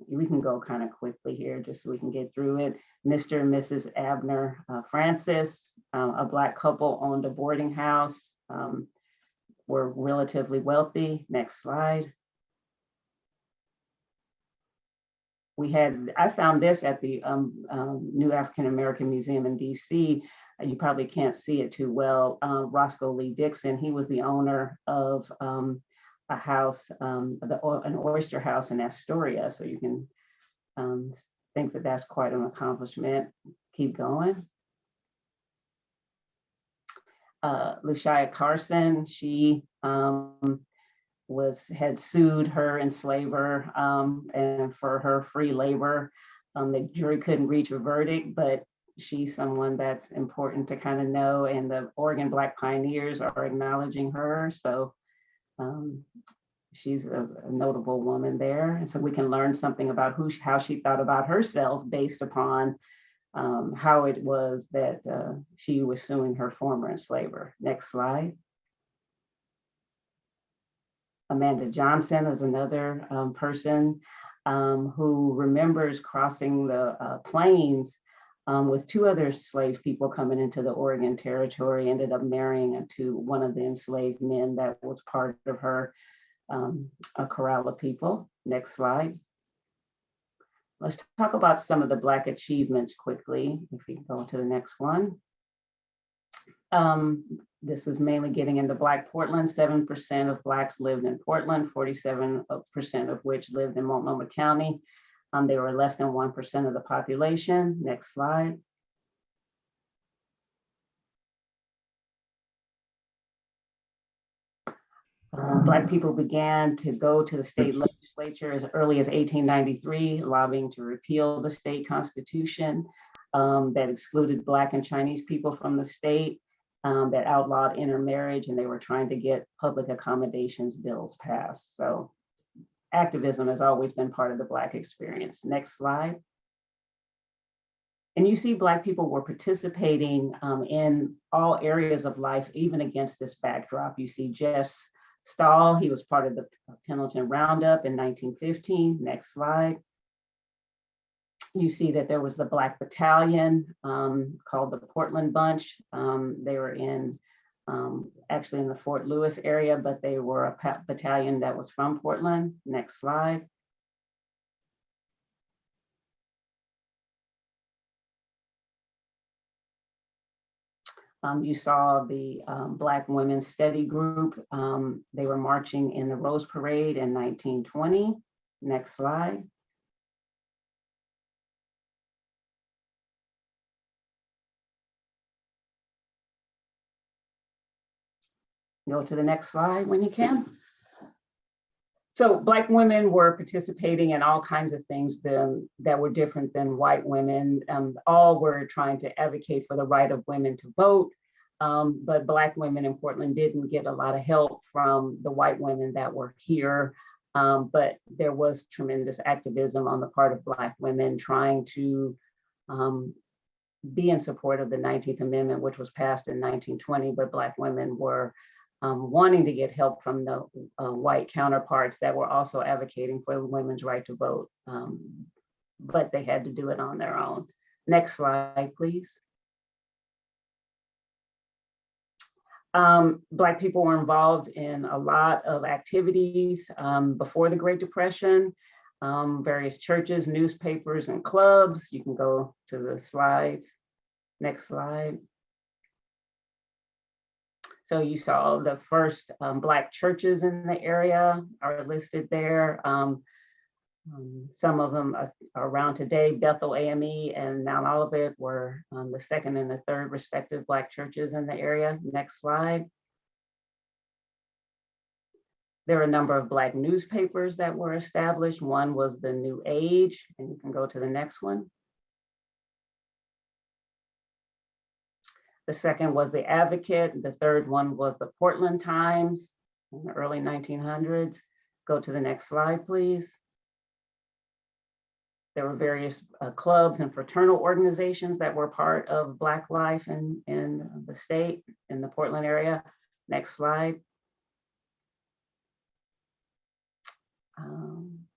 We can go kind of quickly here just so we can get through it. Mr. and Mrs. Abner Francis, a Black couple, owned a boarding house, were relatively wealthy. Next slide. I found this at the New African American Museum in DC. You probably can't see it too well. Roscoe Lee Dixon, he was the owner of a house, an oyster house in Astoria. So you can think that that's quite an accomplishment. Keep going. Lucia Carson, she had sued her enslaver and for her free labor. The jury couldn't reach a verdict, but she's someone that's important to kind of know, and the Oregon Black pioneers are acknowledging her. So she's a notable woman there. And so we can learn something about how she thought about herself based upon how it was that she was suing her former enslaver. Next slide. Amanda Johnson is another person who remembers crossing the plains with two other slave people coming into the Oregon Territory, ended up marrying into one of the enslaved men that was part of her a corral of people. Next slide. Let's talk about some of the Black achievements quickly, if we can go to the next one. This was mainly getting into Black Portland. 7% of Blacks lived in Portland, 47% of which lived in Multnomah County. They were less than 1% of the population. Next slide. Black people began to go to the state legislature as early as 1893, lobbying to repeal the state constitution that excluded Black and Chinese people from the state, that outlawed intermarriage, and they were trying to get public accommodations bills passed. So activism has always been part of the Black experience. Next slide. And you see Black people were participating in all areas of life, even against this backdrop. You see Jess Stahl, he was part of the Pendleton Roundup in 1915. Next slide. You see that there was the Black Battalion called the Portland Bunch. They were actually in the Fort Lewis area, but they were a battalion that was from Portland. Next slide. You saw the Black Women's Study Group. They were marching in the Rose Parade in 1920. Next slide. Go to the next slide when you can. So Black women were participating in all kinds of things that were different than white women. All were trying to advocate for the right of women to vote. But Black women in Portland didn't get a lot of help from the white women that were here. But there was tremendous activism on the part of Black women trying to be in support of the 19th Amendment, which was passed in 1920, but Black women were wanting to get help from the white counterparts that were also advocating for women's right to vote, but they had to do it on their own. Next slide, please. Black people were involved in a lot of activities before the Great Depression, various churches, newspapers, and clubs. You can go to the slides. Next slide. So you saw the first Black churches in the area are listed there. Some of them are around today. Bethel AME and Mount Olivet were the second and the third respective Black churches in the area. Next slide. There are a number of Black newspapers that were established. One was the New Age, and you can go to the next one. The second was the Advocate. The third one was the Portland Times in the early 1900s. Go to the next slide, please. There were various clubs and fraternal organizations that were part of Black life in the state, in the Portland area. Next slide.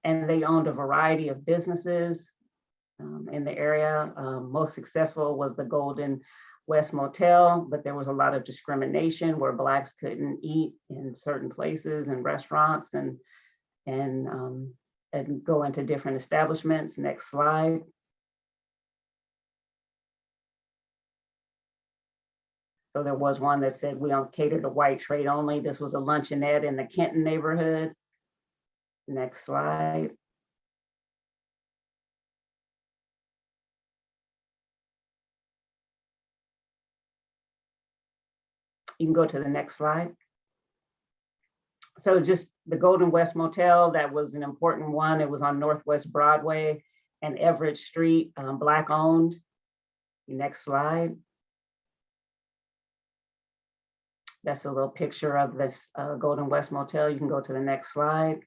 And they owned a variety of businesses in the area. Most successful was the Golden West Motel, but there was a lot of discrimination where Blacks couldn't eat in certain places and restaurants and go into different establishments. Next slide. So there was one that said, we don't cater to white trade only. This was a luncheonette in the Kenton neighborhood. Next slide. You can go to the next slide. So just the Golden West Motel, that was an important one. It was on Northwest Broadway and Everett Street, Black owned. Next slide. That's a little picture of this Golden West Motel. You can go to the next slide.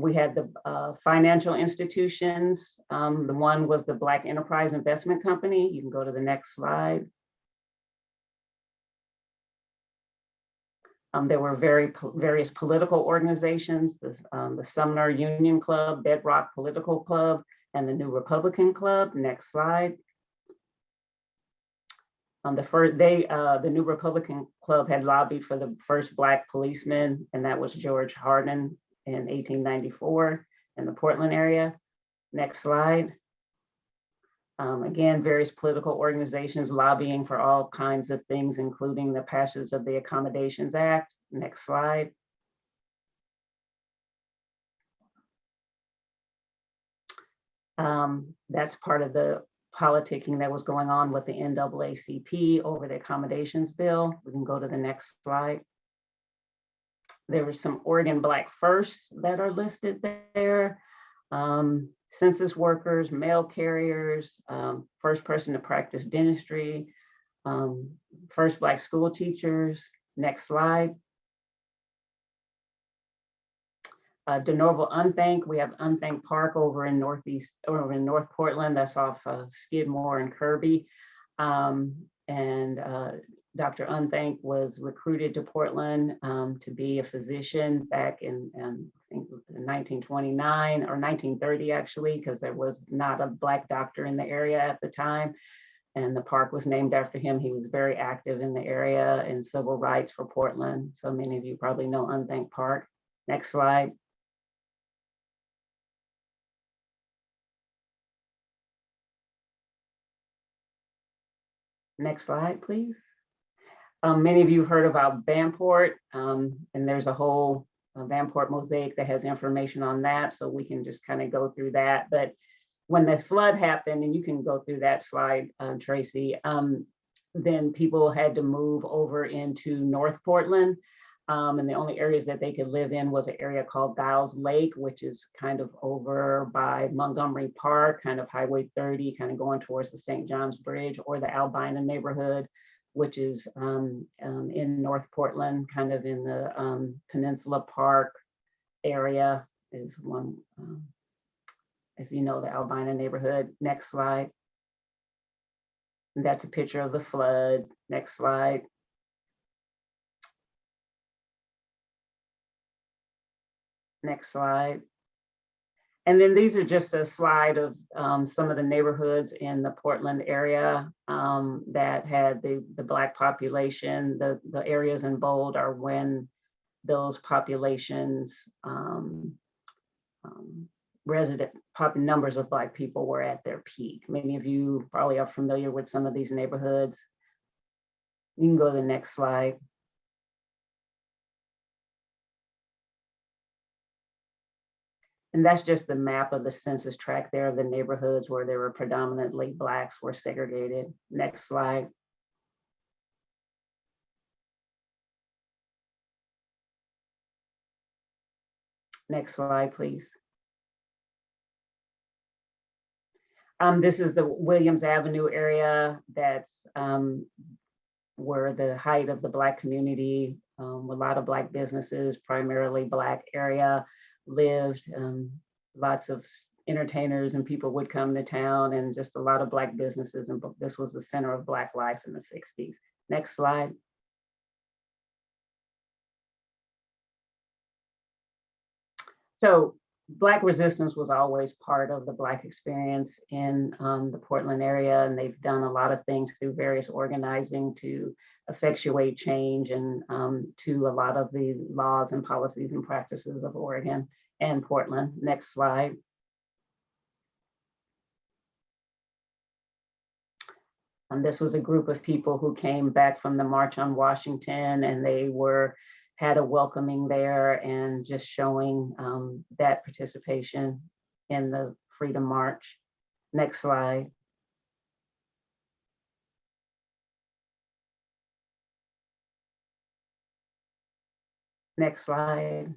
We had the financial institutions. The one was the Black Enterprise Investment Company. You can go to the next slide. There were various political organizations, the Sumner Union Club, Bedrock Political Club, and the New Republican Club. Next slide. The New Republican Club had lobbied for the first Black policeman, and that was George Hardin in 1894 in the Portland area. Next slide. Again, various political organizations lobbying for all kinds of things, including the passage of the Accommodations Act. Next slide. That's part of the politicking that was going on with the NAACP over the accommodations bill. We can go to the next slide. There were some Oregon Black Firsts that are listed there. Census workers, mail carriers, first person to practice dentistry, first Black school teachers. Next slide. De Novo Unthank, we have Unthank Park over in North Portland. That's off Skidmore and Kirby. Dr. Unthank was recruited to Portland to be a physician back in I think 1929 or 1930 actually, because there was not a Black doctor in the area at the time. And the park was named after him. He was very active in the area in civil rights for Portland. So many of you probably know Unthank Park. Next slide. Next slide, please. Many of you have heard about Vanport, and there's a whole Vanport mosaic that has information on that, so we can just kind of go through that. But when the flood happened, and you can go through that slide, Tracy, then people had to move over into North Portland. And the only areas that they could live in was an area called Giles Lake, which is kind of over by Montgomery Park, kind of Highway 30, kind of going towards the St. John's Bridge, or the Albina neighborhood, which is in North Portland, kind of in the Peninsula Park area is one, if you know the Albina neighborhood. Next slide. And that's a picture of the flood. Next slide. Next slide. And then these are just a slide of some of the neighborhoods in the Portland area that had the Black population. The areas in bold are when those populations, numbers of Black people were at their peak. Many of you probably are familiar with some of these neighborhoods. You can go to the next slide. And that's just the map of the census tract there of the neighborhoods where there were predominantly Blacks were segregated. Next slide. Next slide, please. This is the Williams Avenue area. That's where the height of the Black community, a lot of Black businesses, primarily Black area, lived. Lots of entertainers and people would come to town, and just a lot of Black businesses, and this was the center of Black life in the 60s. Next slide. So Black resistance was always part of the Black experience in the Portland area, and they've done a lot of things through various organizing to effectuate change and to a lot of the laws and policies and practices of Oregon and Portland. Next slide. And this was a group of people who came back from the March on Washington, and they had a welcoming there and just showing that participation in the Freedom March. Next slide. Next slide.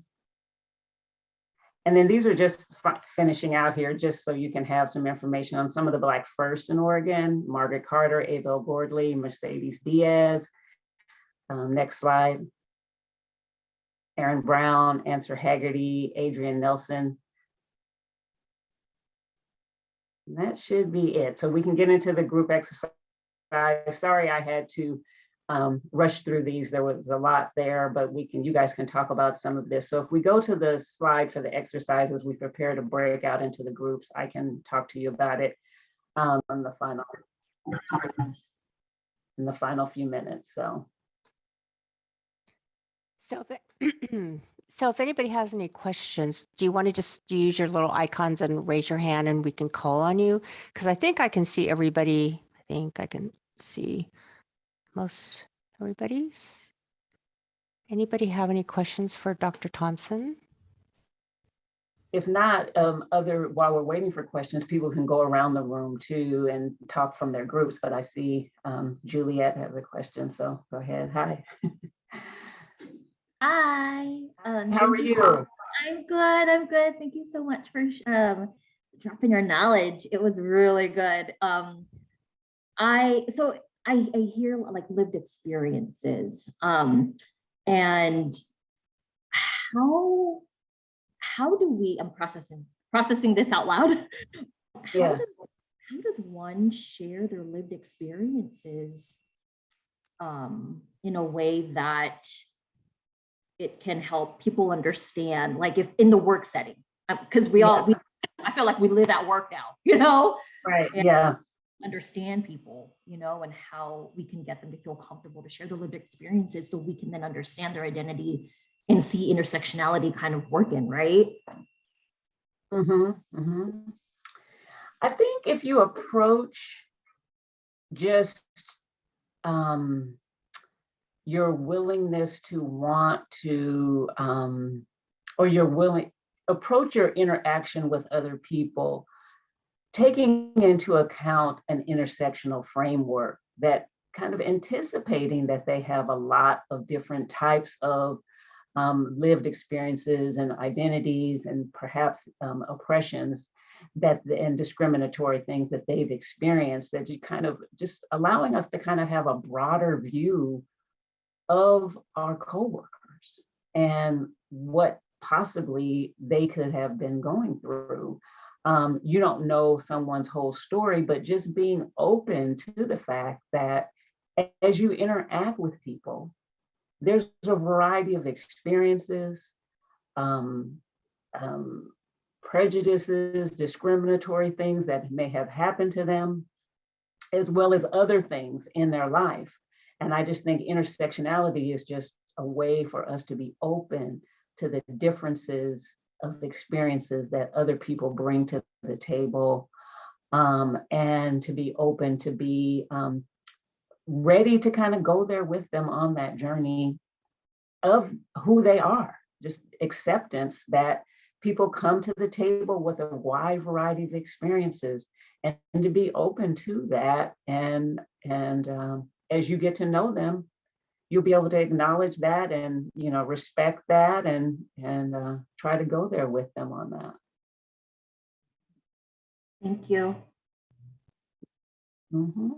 And then these are just finishing out here, just so you can have some information on some of the Black firsts in Oregon: Margaret Carter, Abel Gordley, Mercedes Diaz. Next slide. Aaron Brown, Answer Haggerty, Adrian Nelson. And that should be it. So we can get into the group exercise. Sorry, I had to rush through these. There was a lot there, but you guys can talk about some of this. So if we go to the slide for the exercises, we prepare to break out into the groups. I can talk to you about it in the final few minutes. So if anybody has any questions, do you want to just use your little icons and raise your hand and we can call on you? Because I think I can see everybody. I think I can see most everybody's. Anybody have any questions for Dr. Thompson? If not, while we're waiting for questions, people can go around the room too and talk from their groups. But I see Juliet has a question, so go ahead. Hi. Hi. How are you? I'm good. I'm good. Thank you so much for dropping your knowledge. It was really good. I hear like lived experiences. And how do we? I'm processing this out loud. Yeah. How does one share their lived experiences in a way that it can help people understand, like if in the work setting, because I feel like we live at work now, Right, and yeah. understand people, and how we can get them to feel comfortable to share their lived experiences so we can then understand their identity and see intersectionality kind of working, right? Mm-hmm, mm-hmm. I think if you approach just your willingness to want to, or your willing, approach your interaction with other people, taking into account an intersectional framework that kind of anticipating that they have a lot of different types of lived experiences and identities and perhaps oppressions that and discriminatory things that they've experienced, that you kind of just allowing us to kind of have a broader view of our coworkers and what possibly they could have been going through. You don't know someone's whole story, but just being open to the fact that as you interact with people, there's a variety of experiences, prejudices, discriminatory things that may have happened to them, as well as other things in their life. And I just think intersectionality is just a way for us to be open to the differences of experiences that other people bring to the table, and to be open to be ready to kind of go there with them on that journey of who they are, just acceptance that people come to the table with a wide variety of experiences, and to be open to that. And as you get to know them, you'll be able to acknowledge that and, you know, respect that and try to go there with them on that. Thank you. Mm-hmm.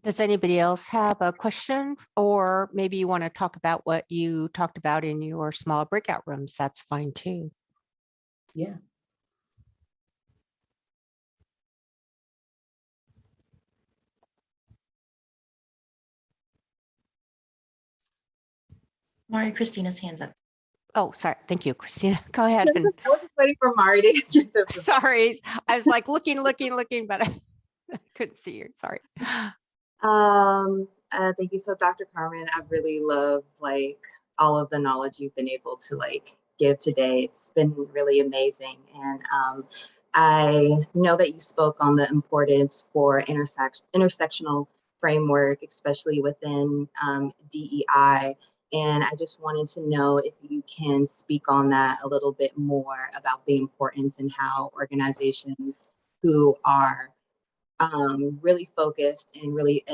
Does anybody else have a question, or maybe you want to talk about what you talked about in your small breakout rooms? That's fine too. Yeah. Mario Christina's hands up. Oh, sorry. Thank you, Christina. Go ahead. I was just waiting for Mari to get the. Sorry, I was like looking, but I couldn't see you. Sorry. Thank you. So Dr. Carmen, I really love like all of the knowledge you've been able to like give today. It's been really amazing. And I know that you spoke on the importance for intersectional framework, especially within DEI. And I just wanted to know if you can speak on that a little bit more about the importance and how organizations who are really focused and really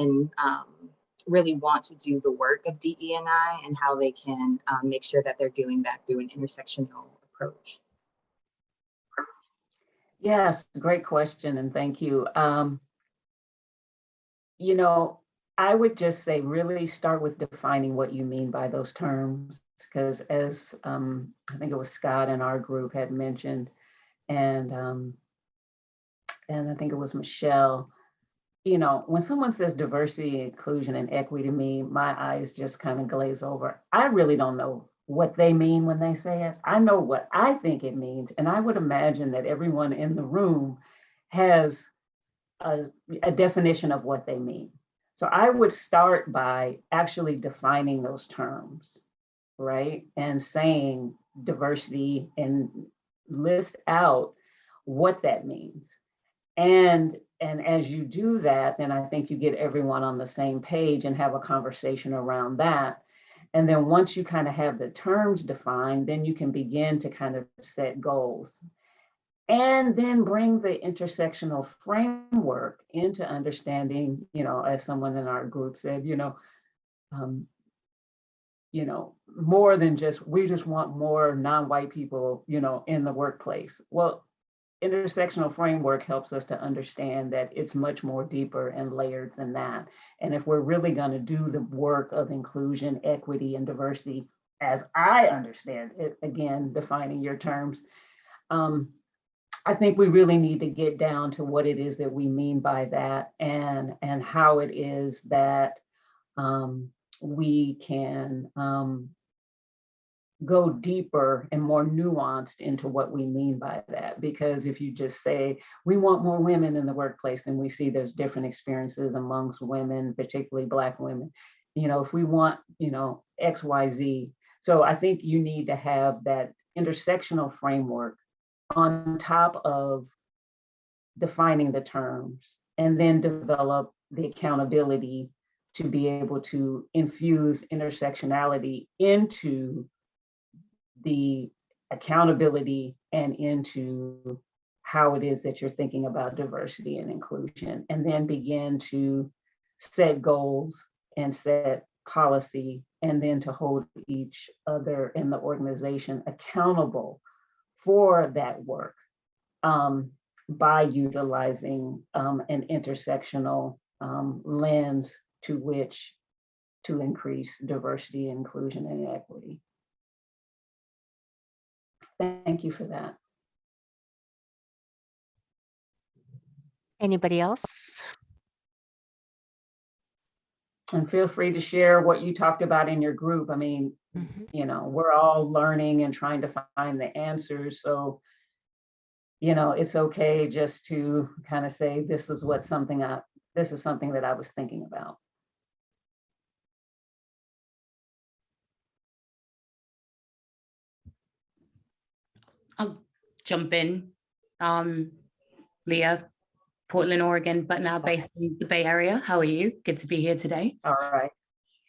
want to do the work of DE&I and how they can make sure that they're doing that through an intersectional approach. Yes, great question, and thank you. You know, I would just say really start with defining what you mean by those terms, because as I think it was Scott in our group had mentioned, and I think it was Michelle, you know, when someone says diversity, inclusion, and equity to me, my eyes just kind of glaze over. I really don't know what they mean when they say it. I know what I think it means, and I would imagine that everyone in the room has a definition of what they mean. So I would start by actually defining those terms, right? And saying diversity and list out what that means. And as you do that, then I think you get everyone on the same page and have a conversation around that. And then once you kind of have the terms defined, then you can begin to kind of set goals. And then bring the intersectional framework into understanding, you know, as someone in our group said, more than just, we just want more non-white people, you know, in the workplace. Well, intersectional framework helps us to understand that it's much more deeper and layered than that. And if we're really going to do the work of inclusion, equity, and diversity, as I understand it, again, defining your terms, I think we really need to get down to what it is that we mean by that, and how it is that we can go deeper and more nuanced into what we mean by that. Because if you just say, we want more women in the workplace, then we see there's different experiences amongst women, particularly Black women. You know, if we want, you know, X, Y, Z. So I think you need to have that intersectional framework on top of defining the terms, and then develop the accountability to be able to infuse intersectionality into the accountability and into how it is that you're thinking about diversity and inclusion, and then begin to set goals and set policy, and then to hold each other in the organization accountable for that work by utilizing an intersectional lens to which to increase diversity, inclusion, and equity. Thank you for that. Anybody else? And feel free to share what you talked about in your group. I mean, you know, we're all learning and trying to find the answers. So, you know, it's okay just to kind of say, this is something that I was thinking about. I'll jump in. Leah, Portland, Oregon, but now based in the Bay Area. How are you? Good to be here today. All right.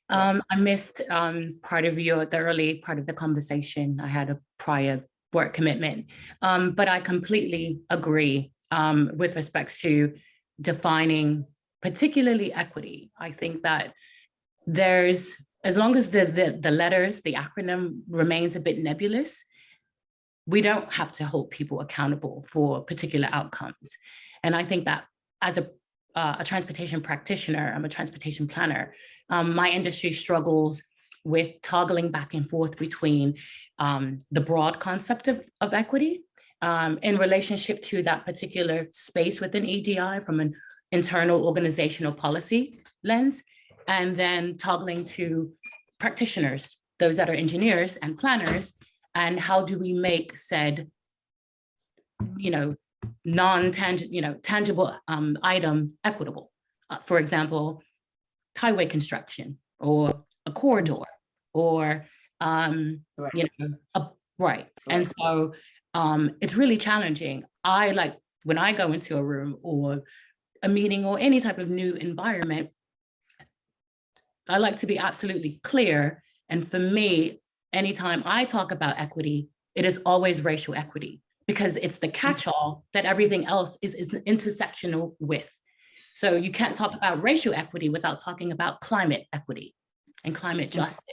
I missed part of the early part of the conversation. I had a prior work commitment, but I completely agree with respect to defining particularly equity. I think that there's, as long as the letters, the acronym remains a bit nebulous, we don't have to hold people accountable for particular outcomes. And I think that as a transportation practitioner, I'm a transportation planner, my industry struggles with toggling back and forth between the broad concept of equity in relationship to that particular space within EDI from an internal organizational policy lens, and then toggling to practitioners, those that are engineers and planners, and how do we make said, non-tangible, tangible item equitable. For example, highway construction or a corridor or, right. And so it's really challenging. When I go into a room or a meeting or any type of new environment, I like to be absolutely clear. And for me, anytime I talk about equity, it is always racial equity, because it's the catch-all that everything else is intersectional with. So you can't talk about racial equity without talking about climate equity and climate justice.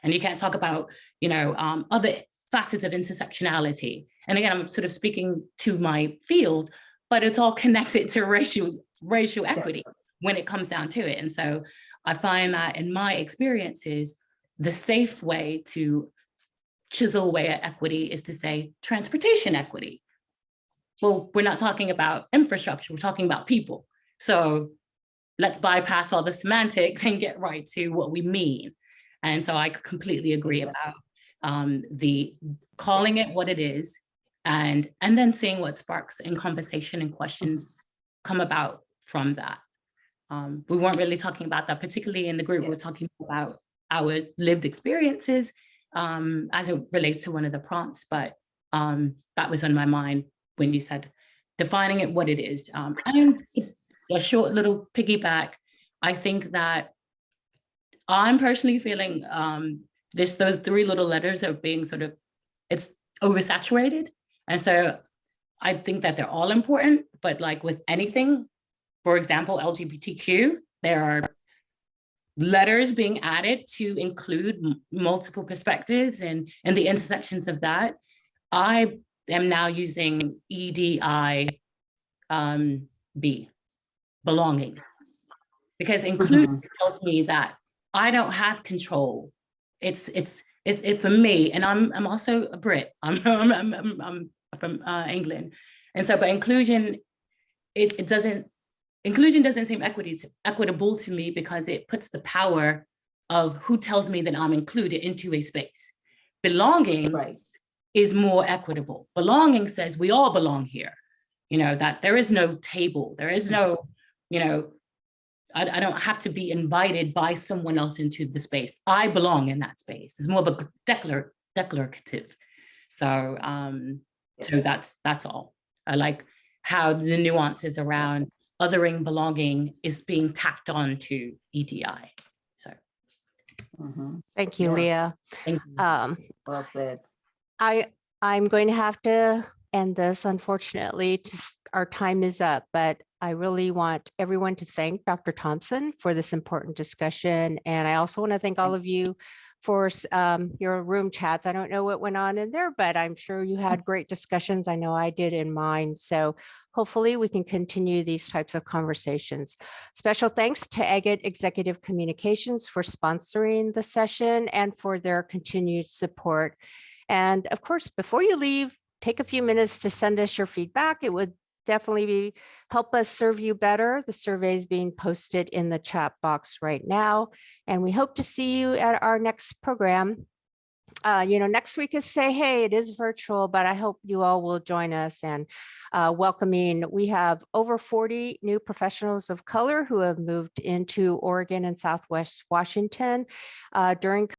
And you can't talk about, other facets of intersectionality. And again, I'm sort of speaking to my field, but it's all connected to racial equity when it comes down to it. And so I find that in my experiences, the safe way to chisel away at equity is to say transportation equity. Well, we're not talking about infrastructure, we're talking about people. So let's bypass all the semantics and get right to what we mean. And so I completely agree about the calling it what it is, and then seeing what sparks in conversation and questions come about from that. We weren't really talking about that, particularly in the group. We're talking about our lived experiences as it relates to one of the prompts, but that was on my mind when you said defining it what it is. And a short little piggyback, I think that I'm personally feeling those three little letters are being it's oversaturated. And so I think that they're all important, but like with anything, for example, LGBTQ, there are letters being added to include multiple perspectives and the intersections of that. I am now using EDI B, belonging, because inclusion tells me that I don't have control. It's for me, and I'm also a Brit. I'm from England, and so but inclusion inclusion doesn't seem equitable to me, because it puts the power of who tells me that I'm included into a space. Belonging is more equitable. Belonging says we all belong here. That there is no table, there is no, I don't have to be invited by someone else into the space. I belong in that space. It's more of a declarative. So, so that's all. I like how the nuances around othering belonging is being tacked on to EDI. So Thank you, Yeah. Leah. thank you. Well said. I'm going to have to end this, unfortunately. Our time is up, but I really want everyone to thank Dr. Thompson for this important discussion. And I also want to thank all of you for your room chats. I don't know what went on in there, but I'm sure you had great discussions. I know I did in mine. So hopefully we can continue these types of conversations. Special thanks to Agate Executive Communications for sponsoring the session and for their continued support. And of course, before you leave, take a few minutes to send us your feedback. It would definitely help us serve you better. The survey is being posted in the chat box right now. And we hope to see you at our next program. Next week is Say Hey, it is virtual, but I hope you all will join us and welcoming. We have over 40 new professionals of color who have moved into Oregon and Southwest Washington during